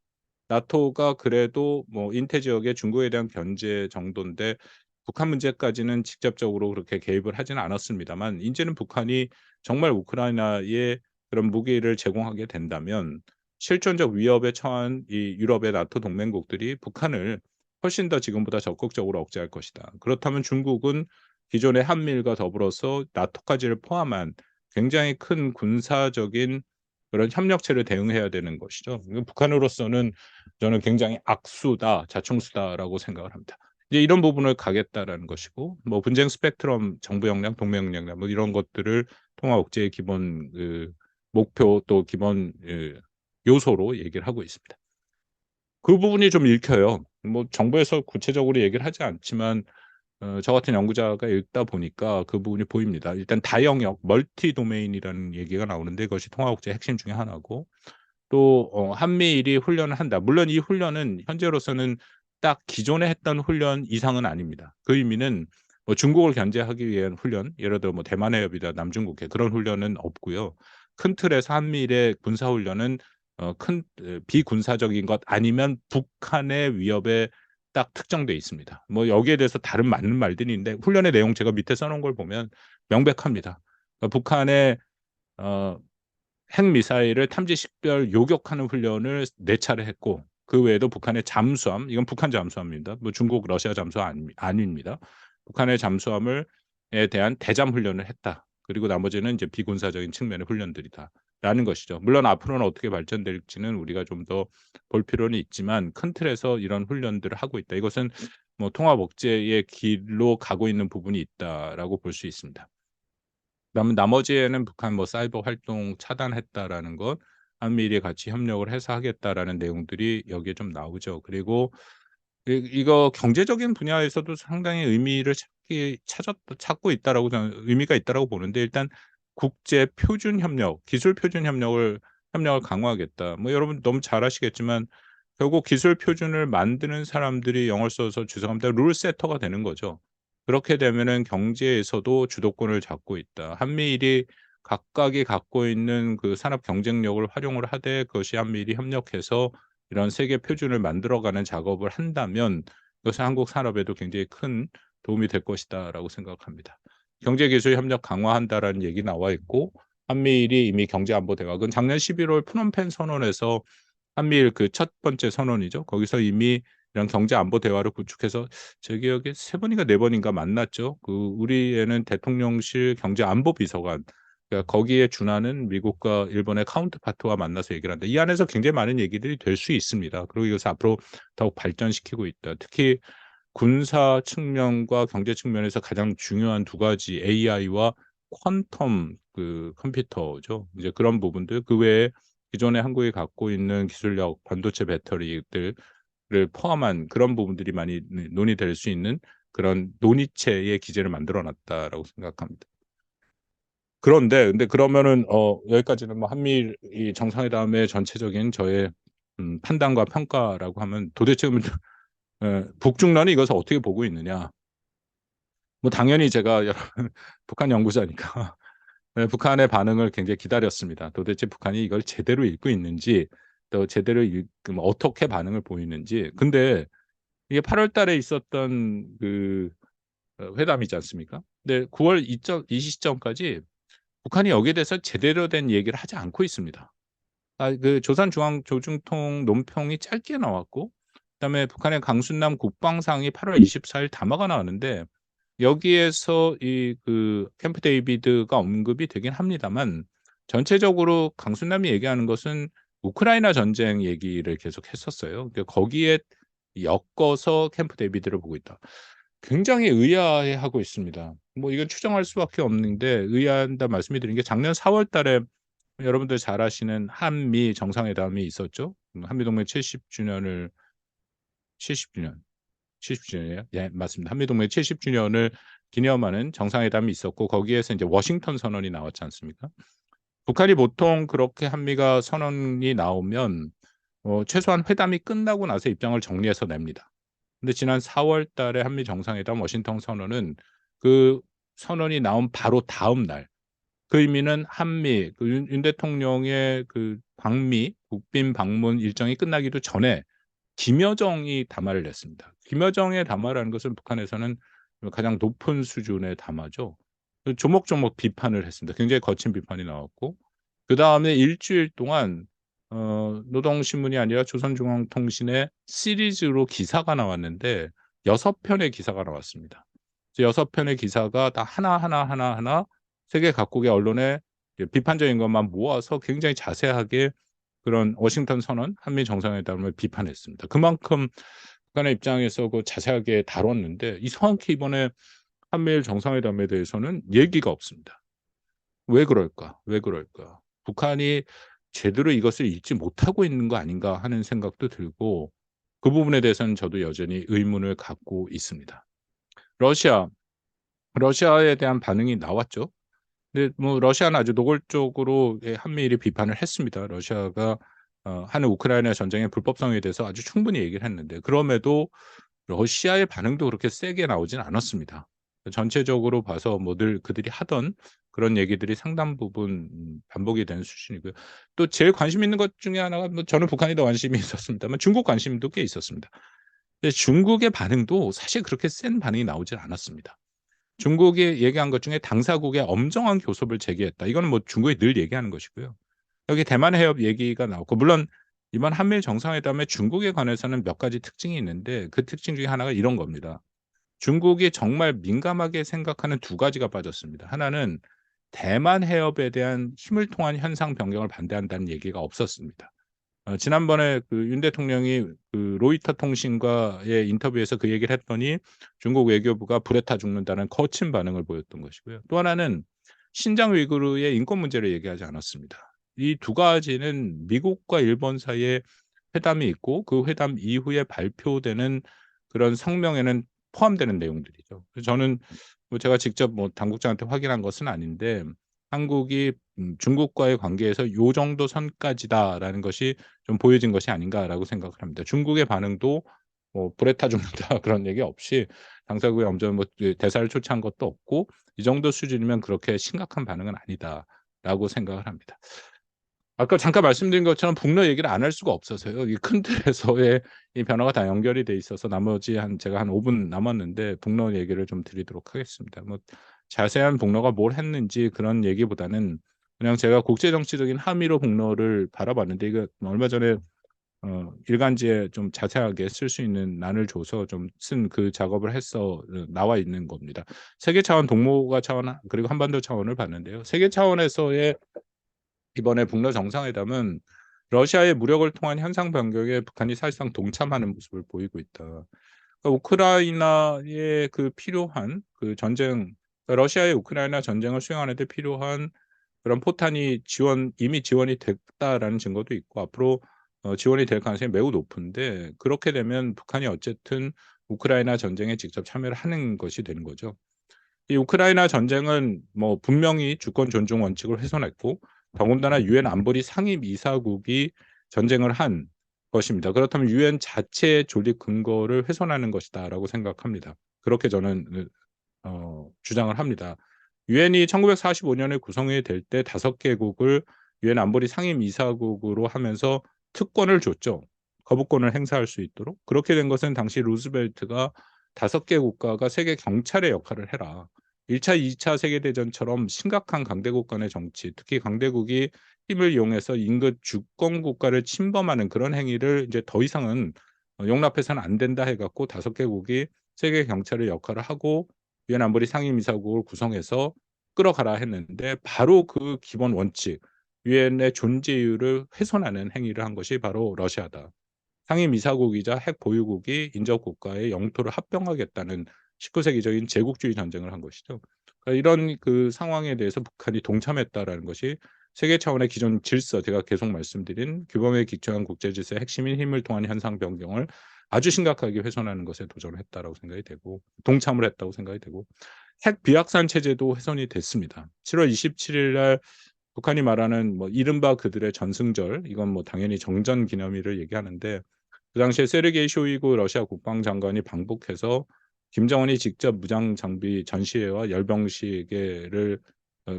나토가 그래도 뭐 인태 지역의 중국에 대한 견제 정도인데, 북한 문제까지는 직접적으로 그렇게 개입을 하지는 않았습니다만, 이제는 북한이 정말 우크라이나에 그런 무기를 제공하게 된다면 실존적 위협에 처한 이 유럽의 나토 동맹국들이 북한을 훨씬 더 지금보다 적극적으로 억제할 것이다. 그렇다면 중국은 기존의 한미일과 더불어서 나토까지를 포함한 굉장히 큰 군사적인 그런 협력체를 대응해야 되는 것이죠. 북한으로서는 저는 굉장히 악수다, 자충수다라고 생각을 합니다. 이제 이런 부분을 가겠다라는 것이고, 뭐 분쟁 스펙트럼, 정부 역량, 동맹 역량, 뭐 이런 것들을 통합 억제의 기본 목표, 또 기본 요소로 얘기를 하고 있습니다. 그 부분이 좀 읽혀요. 뭐 정부에서 구체적으로 얘기를 하지 않지만 저 같은 연구자가 읽다 보니까 그 부분이 보입니다. 일단 다영역, 멀티 도메인이라는 얘기가 나오는데, 그것이 통합 억제의 핵심 중에 하나고, 또 한미일이 훈련을 한다. 물론 이 훈련은 현재로서는 딱 기존에 했던 훈련 이상은 아닙니다. 그 의미는 뭐 중국을 견제하기 위한 훈련, 예를 들어 뭐 대만 해협이다, 남중국해, 그런 훈련은 없고요. 큰 틀에서 한미일의 군사 훈련은 큰 비군사적인 것 아니면 북한의 위협에 딱 특정돼 있습니다. 뭐 여기에 대해서 다른 맞는 말들이 있는데, 훈련의 내용 제가 밑에 써놓은 걸 보면 명백합니다. 그러니까 북한의 핵미사일을 탐지 식별 요격하는 훈련을 4차례 했고, 그 외에도 북한의 잠수함, 이건 북한 잠수함입니다. 뭐 중국, 러시아 잠수함 아닙니다. 북한의 잠수함에 대한 대잠 훈련을 했다. 그리고 나머지는 이제 비군사적인 측면의 훈련들이다라는 것이죠. 물론 앞으로는 어떻게 발전될지는 우리가 좀 더 볼 필요는 있지만, 큰 틀에서 이런 훈련들을 하고 있다. 이것은 뭐 통합 억제의 길로 가고 있는 부분이 있다라고 볼 수 있습니다. 그다음에 나머지에는 북한 뭐 사이버 활동 차단했다라는 것, 한미일이 같이 협력을 해서 하겠다라는 내용들이 여기에 좀 나오죠. 그리고 이거 경제적인 분야에서도 상당히 의미를 찾고 있다라고 저는 의미가 있다라고 보는데, 일단 국제 표준 협력, 기술 표준 협력을 강화하겠다. 뭐 여러분 너무 잘 아시겠지만 결국 기술 표준을 만드는 사람들이, 영어를 써서 죄송합니다, 룰 세터가 되는 거죠. 그렇게 되면은 경제에서도 주도권을 잡고 있다. 한미일이 각각이 갖고 있는 그 산업 경쟁력을 활용을 하되, 그것이 한미일이 협력해서 이런 세계 표준을 만들어가는 작업을 한다면 그것은 한국 산업에도 굉장히 큰 도움이 될 것이다라고 생각합니다. 경제기술 협력 강화한다라는 얘기 나와 있고, 한미일이 이미 경제안보 대화는 작년 11월 푸놈펜 선언에서, 한미일 그 첫 번째 선언이죠. 거기서 이미 이런 경제안보 대화를 구축해서 제 기억에 3번인가 4번인가 만났죠. 그 우리에는 대통령실 경제안보 비서관, 그러니까 거기에 준하는 미국과 일본의 카운터파트와 만나서 얘기를 한다. 이 안에서 굉장히 많은 얘기들이 될 수 있습니다. 그리고 이것을 앞으로 더욱 발전시키고 있다. 특히 군사 측면과 경제 측면에서 가장 중요한 두 가지 AI와 퀀텀 그 컴퓨터죠. 이제 그런 부분들 그 외에 기존에 한국이 갖고 있는 기술력, 반도체 배터리들을 포함한 그런 부분들이 많이 논의될 수 있는 그런 논의체의 기제를 만들어 놨다라고 생각합니다. 근데 그러면은 여기까지는 뭐 한미 이 정상회담의 전체적인 저의 판단과 평가라고 하면 도대체 북중러는 이것을 어떻게 보고 있느냐? 뭐 당연히 제가 북한 연구자니까 북한의 반응을 굉장히 기다렸습니다. 도대체 북한이 이걸 제대로 읽고 있는지 또 제대로 어떻게 반응을 보이는지. 근데 이게 8월 달에 있었던 그 회담이지 않습니까? 근데 9월 이 시점까지 북한이 여기에 대해서 제대로 된 얘기를 하지 않고 있습니다. 그 조선중앙조중통 논평이 짧게 나왔고, 그다음에 북한의 강순남 국방상이 8월 24일 담화가 나왔는데 여기에서 이 그 캠프 데이비드가 언급이 되긴 합니다만 전체적으로 강순남이 얘기하는 것은 우크라이나 전쟁 얘기를 계속 했었어요. 그러니까 거기에 엮어서 캠프 데이비드를 보고 있다. 굉장히 의아해하고 있습니다. 뭐 이건 추정할 수밖에 없는데 의아하다 말씀을 드린 게 작년 4월 달에 여러분들 잘 아시는 한미 정상회담이 있었죠. 한미동맹 70주년이에요? 예, 맞습니다. 한미동맹 70주년을 기념하는 정상회담이 있었고 거기에서 이제 워싱턴 선언이 나왔지 않습니까? 북한이 보통 그렇게 한미가 선언이 나오면 최소한 회담이 끝나고 나서 입장을 정리해서 냅니다. 근데 지난 4월 달에 한미 정상회담 워싱턴 선언은 그 선언이 나온 바로 다음 날 그 의미는 한미 윤 대통령의 그 국빈 방문 일정이 끝나기도 전에 김여정이 담화를 냈습니다. 김여정의 담화라는 것은 북한에서는 가장 높은 수준의 담화죠. 조목조목 비판을 했습니다. 굉장히 거친 비판이 나왔고 그다음에 일주일 동안 노동신문이 아니라 조선중앙통신의 시리즈로 기사가 나왔는데 6편의 기사가 나왔습니다. 6편의 기사가 다 하나 세계 각국의 언론에 비판적인 것만 모아서 굉장히 자세하게 그런 워싱턴 선언, 한미 정상회담을 비판했습니다. 그만큼 북한의 입장에서 그 자세하게 다뤘는데 정확히 이번에 한미일 정상회담에 대해서는 얘기가 없습니다. 왜 그럴까? 북한이 제대로 이것을 읽지 못하고 있는 거 아닌가 하는 생각도 들고 그 부분에 대해서는 저도 여전히 의문을 갖고 있습니다. 러시아에 대한 반응이 나왔죠. 근데 뭐 러시아는 아주 노골적으로 한미일이 비판을 했습니다. 러시아가 하는 우크라이나 전쟁의 불법성에 대해서 아주 충분히 얘기를 했는데 그럼에도 러시아의 반응도 그렇게 세게 나오진 않았습니다. 전체적으로 봐서 뭐 늘 그들이 하던 그런 얘기들이 상당 부분 반복이 되는 수준이고요. 또 제일 관심 있는 것 중에 하나가 뭐 저는 북한이 더 관심이 있었습니다만 중국 관심도 꽤 있었습니다. 근데 중국의 반응도 사실 그렇게 센 반응이 나오질 않았습니다. 중국이 얘기한 것 중에 당사국의 엄정한 교섭을 제기했다. 이거는 뭐 중국이 늘 얘기하는 것이고요. 여기 대만 해협 얘기가 나왔고 물론 이번 한미일 정상회담에 중국에 관해서는 몇 가지 특징이 있는데 그 특징 중에 하나가 이런 겁니다. 중국이 정말 민감하게 생각하는 두 가지가 빠졌습니다. 하나는 대만 해협에 대한 힘을 통한 현상 변경을 반대한다는 얘기가 없었습니다. 지난번에 그 윤 대통령이 그 로이터 통신과의 인터뷰에서 그 얘기를 했더니 중국 외교부가 불에 타 죽는다는 거친 반응을 보였던 것이고요. 또 하나는 신장 위구르의 인권 문제를 얘기하지 않았습니다. 이 두 가지는 미국과 일본 사이에 회담이 있고 그 회담 이후에 발표되는 그런 성명에는 포함되는 내용들이죠. 그래서 저는 뭐 제가 직접 뭐 당국자한테 확인한 것은 아닌데 한국이 중국과의 관계에서 요 정도 선까지다라는 것이 좀 보여진 것이 아닌가라고 생각을 합니다. 중국의 반응도 뭐 불에 타 죽는다 그런 얘기 없이 당사국의 엄정 뭐 대사를 초치한 것도 없고 이 정도 수준이면 그렇게 심각한 반응은 아니다라고 생각을 합니다. 아까 잠깐 말씀드린 것처럼 북러 얘기를 안 할 수가 없어서요. 이 큰 틀에서의 이 변화가 다 연결이 돼 있어서 나머지 제가 한 5분 남았는데 북러 얘기를 좀 드리도록 하겠습니다. 뭐 자세한 북러가 뭘 했는지 그런 얘기보다는 그냥 제가 국제 정치적인 함의로 북러를 바라봤는데 이거 얼마 전에 일간지에 좀 자세하게 쓸 수 있는 난을 줘서 좀 쓴 그 작업을 해서 나와 있는 겁니다. 세계 차원, 동북아 차원, 그리고 한반도 차원을 봤는데요. 세계 차원에서의 이번에 북러 정상회담은 러시아의 무력을 통한 현상 변경에 북한이 사실상 동참하는 모습을 보이고 있다. 그러니까 우크라이나에 그 필요한 그 전쟁, 그러니까 러시아의 우크라이나 전쟁을 수행하는 데 필요한 그런 포탄이 이미 지원이 됐다라는 증거도 있고 앞으로 지원이 될 가능성이 매우 높은데, 그렇게 되면 북한이 어쨌든 우크라이나 전쟁에 직접 참여를 하는 것이 되는 거죠. 이 우크라이나 전쟁은 뭐 분명히 주권 존중 원칙을 훼손했고 더군다나 유엔 안보리 상임 이사국이 전쟁을 한 것입니다. 그렇다면 유엔 자체의 조직 근거를 훼손하는 것이다라고 생각합니다. 그렇게 저는 주장을 합니다. 유엔이 1945년에 구성이 될 때 5개국을 유엔 안보리 상임 이사국으로 하면서 특권을 줬죠. 거부권을 행사할 수 있도록. 그렇게 된 것은 당시 루즈벨트가 5개 국가가 세계 경찰의 역할을 해라. 1차, 2차 세계대전처럼 심각한 강대국 간의 정치, 특히 강대국이 힘을 이용해서 인근 주권 국가를 침범하는 그런 행위를 이제 더 이상은 용납해서는 안 된다 해갖고 5개국이 세계 경찰의 역할을 하고 유엔 안보리 상임이사국을 구성해서 끌어가라 했는데, 바로 그 기본 원칙, 유엔의 존재 이유를 훼손하는 행위를 한 것이 바로 러시아다. 상임이사국이자 핵 보유국이 인접 국가의 영토를 합병하겠다는 19세기적인 제국주의 전쟁을 한 것이죠. 그러니까 이런 그 상황에 대해서 북한이 동참했다라는 것이 세계 차원의 기존 질서, 제가 계속 말씀드린 규범에 기초한 국제 질서의 핵심인 힘을 통한 현상 변경을 아주 심각하게 훼손하는 것에 도전했다라고 생각이 되고, 동참을 했다고 생각이 되고, 핵 비확산 체제도 훼손이 됐습니다. 7월 27일 날 북한이 말하는 뭐 이른바 그들의 전승절, 이건 뭐 당연히 정전 기념일을 얘기하는데, 그 당시에 세르게이 쇼이구 러시아 국방장관이 방북해서 김정은이 직접 무장 장비 전시회와 열병식을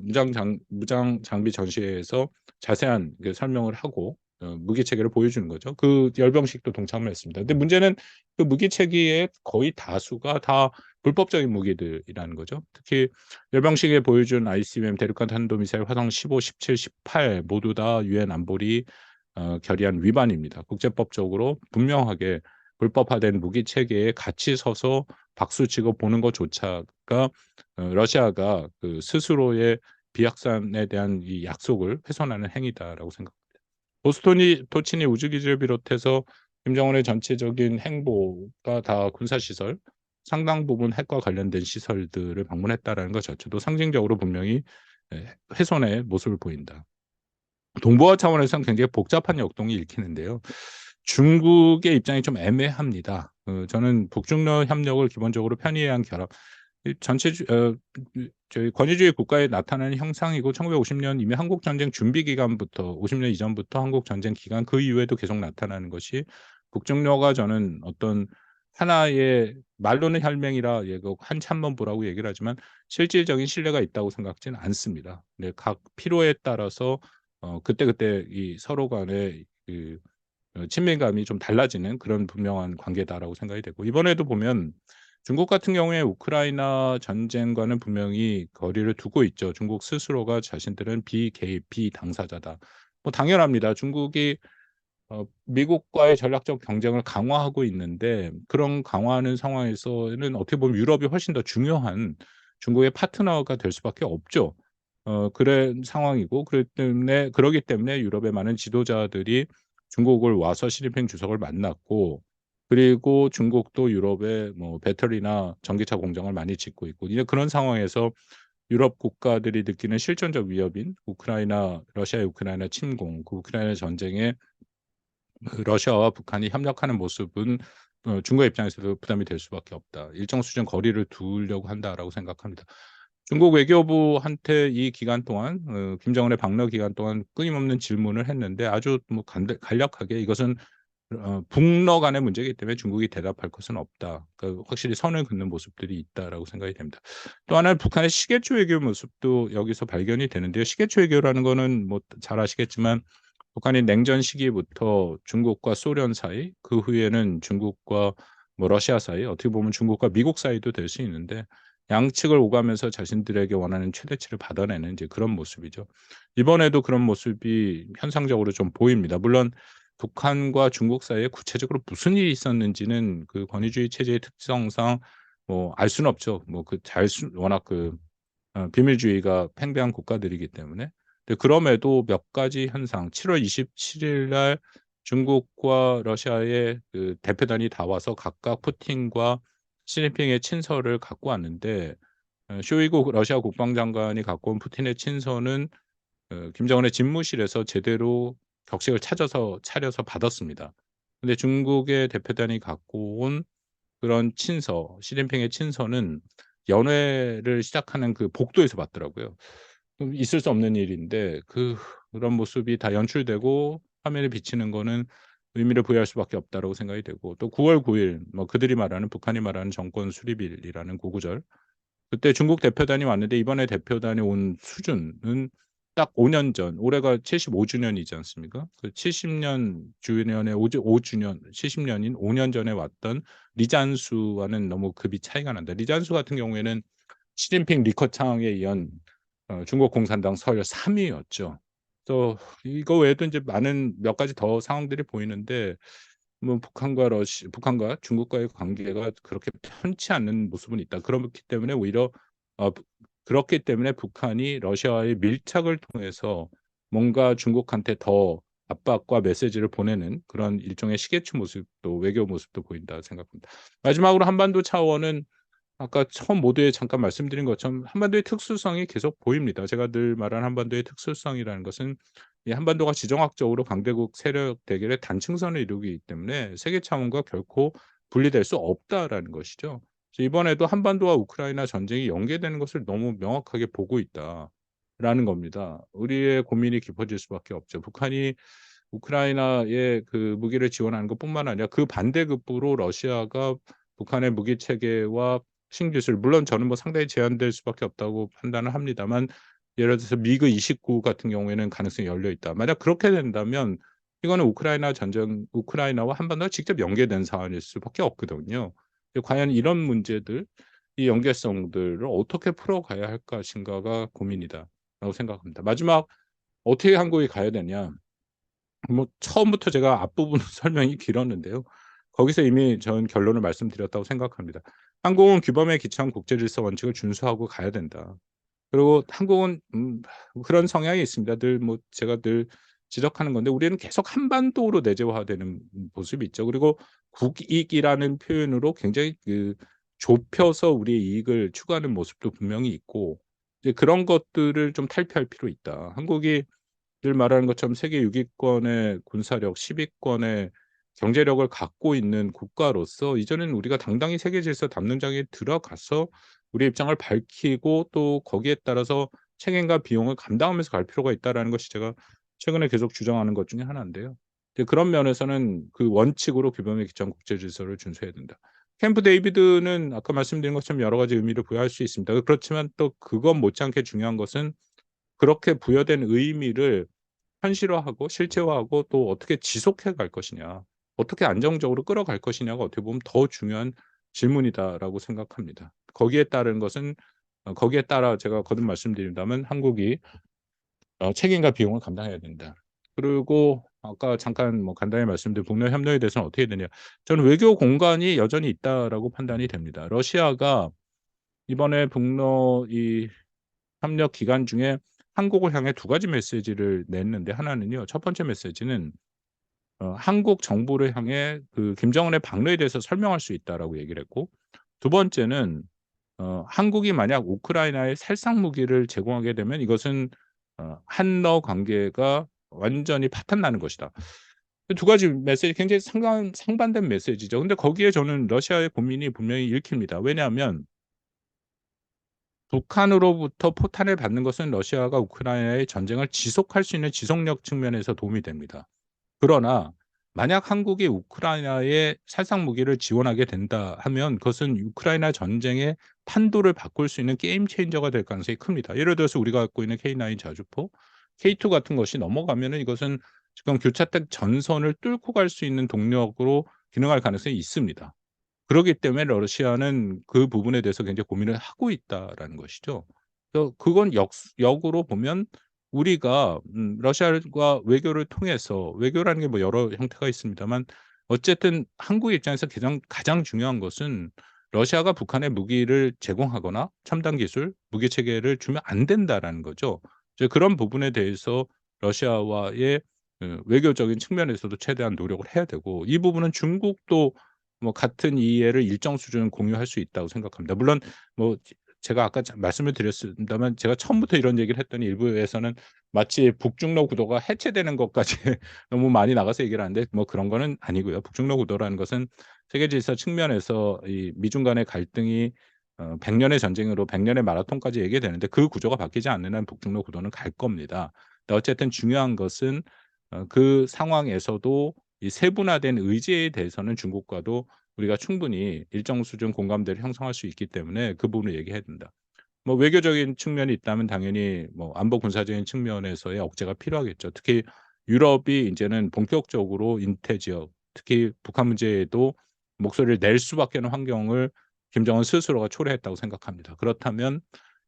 무장 장비 전시회에서 자세한 설명을 하고 무기 체계를 보여주는 거죠. 그 열병식도 동참을 했습니다. 근데 문제는 그 무기 체계의 거의 다수가 다 불법적인 무기들이라는 거죠. 특히 열병식에 보여준 ICBM 대륙간 탄도미사일 화성 15, 17, 18 모두 다 유엔 안보리 결의안 위반입니다. 국제법적으로 분명하게 불법화된 무기 체계에 같이 서서 박수치고 보는 것조차가 러시아가 그 스스로의 비확산에 대한 이 약속을 훼손하는 행위다라고 생각합니다. 보스토치니 우주기지를 비롯해서 김정은의 전체적인 행보가 다 군사시설, 상당 부분 핵과 관련된 시설들을 방문했다라는 것 자체도 상징적으로 분명히 훼손의 모습을 보인다. 동북아 차원에서는 굉장히 복잡한 역동이 읽히는데요. 중국의 입장이 좀 애매합니다. 저는 북중러 협력을 기본적으로 편의한 결합, 저희 권위주의 국가에 나타나는 형상이고 1950년 이미 한국 전쟁 준비 기간부터 50년 이전부터 한국 전쟁 기간 그 이후에도 계속 나타나는 것이 북중러가 저는 어떤 하나의 말로는 혈맹이라 한참만 보라고 얘기를 하지만 실질적인 신뢰가 있다고 생각지는 않습니다. 네, 각 필요에 따라서 그때그때 이 서로 간의 그 친밀감이 좀 달라지는 그런 분명한 관계다라고 생각이 되고, 이번에도 보면 중국 같은 경우에 우크라이나 전쟁과는 분명히 거리를 두고 있죠. 중국 스스로가 자신들은 비개입, 비당사자다. 뭐 당연합니다. 중국이 미국과의 전략적 경쟁을 강화하고 있는데, 그런 강화하는 상황에서는 어떻게 보면 유럽이 훨씬 더 중요한 중국의 파트너가 될 수밖에 없죠. 그런 상황이고, 그러기 때문에 유럽의 많은 지도자들이 중국을 와서 시진핑 주석을 만났고, 그리고 중국도 유럽에 뭐 배터리나 전기차 공장을 많이 짓고 있고, 이제 그런 상황에서 유럽 국가들이 느끼는 실존적 위협인 러시아의 우크라이나 침공, 그 우크라이나 전쟁에 러시아와 북한이 협력하는 모습은 중국의 입장에서도 부담이 될 수밖에 없다. 일정 수준 거리를 두려고 한다라고 생각합니다. 중국 외교부한테 이 기간 동안 김정은의 방러 기간 동안 끊임없는 질문을 했는데 아주 뭐 간략하게 이것은 북러 간의 문제이기 때문에 중국이 대답할 것은 없다. 그러니까 확실히 선을 긋는 모습들이 있다라고 생각이 됩니다. 또 하나는 북한의 시계추 외교 모습도 여기서 발견이 되는데요. 시계추 외교라는 거는 뭐 잘 아시겠지만 북한이 냉전 시기부터 중국과 소련 사이, 그 후에는 중국과 뭐 러시아 사이, 어떻게 보면 중국과 미국 사이도 될 수 있는데 양측을 오가면서 자신들에게 원하는 최대치를 받아내는 이제 그런 모습이죠. 이번에도 그런 모습이 현상적으로 좀 보입니다. 물론 북한과 중국 사이에 구체적으로 무슨 일이 있었는지는 그 권위주의 체제의 특성상 뭐 알 수는 없죠. 워낙 비밀주의가 팽배한 국가들이기 때문에. 근데 그럼에도 몇 가지 현상, 7월 27일 날 중국과 러시아의 그 대표단이 다 와서 각각 푸틴과 시진핑의 친서를 갖고 왔는데, 쇼이구 러시아 국방장관이 갖고 온 푸틴의 친서는 김정은의 집무실에서 제대로 격식을 차려서 받았습니다. 근데 중국의 대표단이 갖고 온 그런 친서, 시진핑의 친서는 연회를 시작하는 그 복도에서 받더라고요. 있을 수 없는 일인데 그런 모습이 다 연출되고 화면에 비치는 거는 의미를 부여할 수밖에 없다라고 생각이 되고, 또 9월 9일 뭐 그들이 말하는 북한이 말하는 정권 수립일이라는 고구절, 그때 중국 대표단이 왔는데 이번에 대표단이 온 수준은 딱 5년 전, 올해가 75주년이지 않습니까? 그 70년 주년에 5주년, 70년인 5년 전에 왔던 리잔수와는 너무 급이 차이가 난다. 리잔수 같은 경우에는 시진핑 리커창에 이은 중국 공산당 서열 3위였죠. 또 이거 외에도 이제 많은 몇 가지 더 상황들이 보이는데, 뭐 북한과 중국과의 관계가 그렇게 편치 않는 모습은 있다. 그렇기 때문에 오히려 그렇기 때문에 북한이 러시아와의 밀착을 통해서 뭔가 중국한테 더 압박과 메시지를 보내는 그런 일종의 시계추 모습도, 외교 모습도 보인다 생각합니다. 마지막으로 한반도 차원은 아까 처음 모두에 잠깐 말씀드린 것처럼 한반도의 특수성이 계속 보입니다. 제가 늘 말한 한반도의 특수성이라는 것은 이 한반도가 지정학적으로 강대국 세력 대결의 단층선을 이루기 때문에 세계 차원과 결코 분리될 수 없다라는 것이죠. 그래서 이번에도 한반도와 우크라이나 전쟁이 연계되는 것을 너무 명확하게 보고 있다라는 겁니다. 우리의 고민이 깊어질 수밖에 없죠. 북한이 우크라이나에 그 무기를 지원하는 것뿐만 아니라 그 반대급부로 러시아가 북한의 무기 체계와 신기술, 물론 저는 뭐 상당히 제한될 수밖에 없다고 판단을 합니다만, 예를 들어서 미그 29 같은 경우에는 가능성이 열려 있다. 만약 그렇게 된다면 이거는 우크라이나와 한반도가 직접 연계된 사안일 수밖에 없거든요. 과연 이런 문제들, 이 연계성들을 어떻게 풀어가야 할 것인가가 고민이다라고 생각합니다. 마지막, 어떻게 한국이 가야 되냐? 뭐 처음부터 제가 앞부분 설명이 길었는데요. 거기서 이미 전 결론을 말씀드렸다고 생각합니다. 한국은 규범에 기초한 국제질서 원칙을 준수하고 가야 된다. 그리고 한국은 그런 성향이 있습니다. 제가 늘 지적하는 건데, 우리는 계속 한반도로 내재화되는 모습이 있죠. 그리고 국익이라는 표현으로 굉장히 좁혀서 우리의 이익을 추구하는 모습도 분명히 있고, 이제 그런 것들을 좀 탈피할 필요 있다. 한국이 늘 말하는 것처럼 세계 6위권의 군사력, 10위권의 경제력을 갖고 있는 국가로서 이제는 우리가 당당히 세계 질서 담론장에 들어가서 우리 입장을 밝히고 또 거기에 따라서 책임과 비용을 감당하면서 갈 필요가 있다라는 것이 제가 최근에 계속 주장하는 것 중에 하나인데요. 그런 면에서는 그 원칙으로 규범에 기초한 국제 질서를 준수해야 된다. 캠프 데이비드는 아까 말씀드린 것처럼 여러 가지 의미를 부여할 수 있습니다. 그렇지만 또 그것 못지않게 중요한 것은 그렇게 부여된 의미를 현실화하고 실체화하고 또 어떻게 지속해 갈 것이냐, 어떻게 안정적으로 끌어갈 것이냐가 어떻게 보면 더 중요한 질문이다라고 생각합니다. 거기에 따라 제가 거듭 말씀드린다면 한국이 책임과 비용을 감당해야 된다. 그리고 아까 잠깐 뭐 간단히 말씀드린 북러 협력에 대해서는 어떻게 되냐? 저는 외교 공간이 여전히 있다라고 판단이 됩니다. 러시아가 이번에 북러 이 협력 기간 중에 한국을 향해 두 가지 메시지를 냈는데, 하나는요, 첫 번째 메시지는 한국 정부를 향해 그 김정은의 방로에 대해서 설명할 수 있다라고 얘기를 했고, 두 번째는 한국이 만약 우크라이나에 살상 무기를 제공하게 되면 이것은 한러 관계가 완전히 파탄나는 것이다. 두 가지 메시지, 굉장히 상반된 메시지죠. 근데 거기에 저는 러시아의 고민이 분명히 읽힙니다. 왜냐하면 북한으로부터 포탄을 받는 것은 러시아가 우크라이나의 전쟁을 지속할 수 있는 지속력 측면에서 도움이 됩니다. 그러나 만약 한국이 우크라이나에 살상 무기를 지원하게 된다 하면 그것은 우크라이나 전쟁의 판도를 바꿀 수 있는 게임 체인저가 될 가능성이 큽니다. 예를 들어서 우리가 갖고 있는 K9 자주포, K2 같은 것이 넘어가면은 이것은 지금 교차된 전선을 뚫고 갈 수 있는 동력으로 기능할 가능성이 있습니다. 그렇기 때문에 러시아는 그 부분에 대해서 굉장히 고민을 하고 있다라는 것이죠. 그래서 그건 역으로 보면 우리가 러시아과 외교를 통해서 외교라는 게 뭐 여러 형태가 있습니다만 어쨌든 한국 입장에서 가장 중요한 것은 러시아가 북한에 무기를 제공하거나 첨단 기술, 무기 체계를 주면 안 된다라는 거죠. 이제 그런 부분에 대해서 러시아와의 외교적인 측면에서도 최대한 노력을 해야 되고 이 부분은 중국도 뭐 같은 이해를 일정 수준 공유할 수 있다고 생각합니다. 물론 뭐 제가 아까 말씀을 드렸습니다만 제가 처음부터 이런 얘기를 했더니 일부에서는 마치 북중러 구도가 해체되는 것까지 너무 많이 나가서 얘기를 하는데 뭐 그런 거는 아니고요. 북중러 구도라는 것은 세계 질서 측면에서 이 미중 간의 갈등이 100년의 전쟁으로 100년의 마라톤까지 얘기되는데 그 구조가 바뀌지 않는 한 북중러 구도는 갈 겁니다. 근데 어쨌든 중요한 것은 그 상황에서도 이 세분화된 의제에 대해서는 중국과도 우리가 충분히 일정 수준 공감대를 형성할 수 있기 때문에 그 부분을 얘기해야 된다. 뭐 외교적인 측면이 있다면 당연히 뭐 안보 군사적인 측면에서의 억제가 필요하겠죠. 특히 유럽이 이제는 본격적으로 인태 지역, 특히 북한 문제에도 목소리를 낼 수밖에 없는 환경을 김정은 스스로가 초래했다고 생각합니다. 그렇다면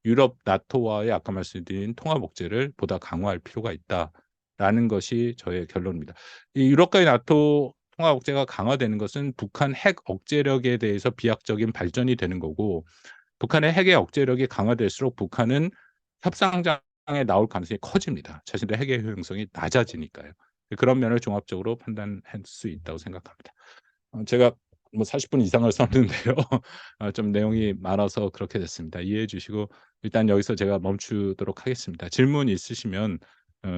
유럽 나토와의 아까 말씀드린 통합 억제를 보다 강화할 필요가 있다라는 것이 저의 결론입니다. 이 유럽과의 나토 통합 억제가 강화되는 것은 북한 핵 억제력에 대해서 비약적인 발전이 되는 거고 북한의 핵의 억제력이 강화될수록 북한은 협상장에 나올 가능성이 커집니다. 자신들의 핵의 효용성이 낮아지니까요. 그런 면을 종합적으로 판단할 수 있다고 생각합니다. 제가 뭐 40분 이상을 썼는데요. 좀 내용이 많아서 그렇게 됐습니다. 이해해 주시고 일단 여기서 제가 멈추도록 하겠습니다. 질문 있으시면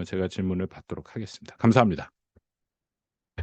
제가 질문을 받도록 하겠습니다. 감사합니다.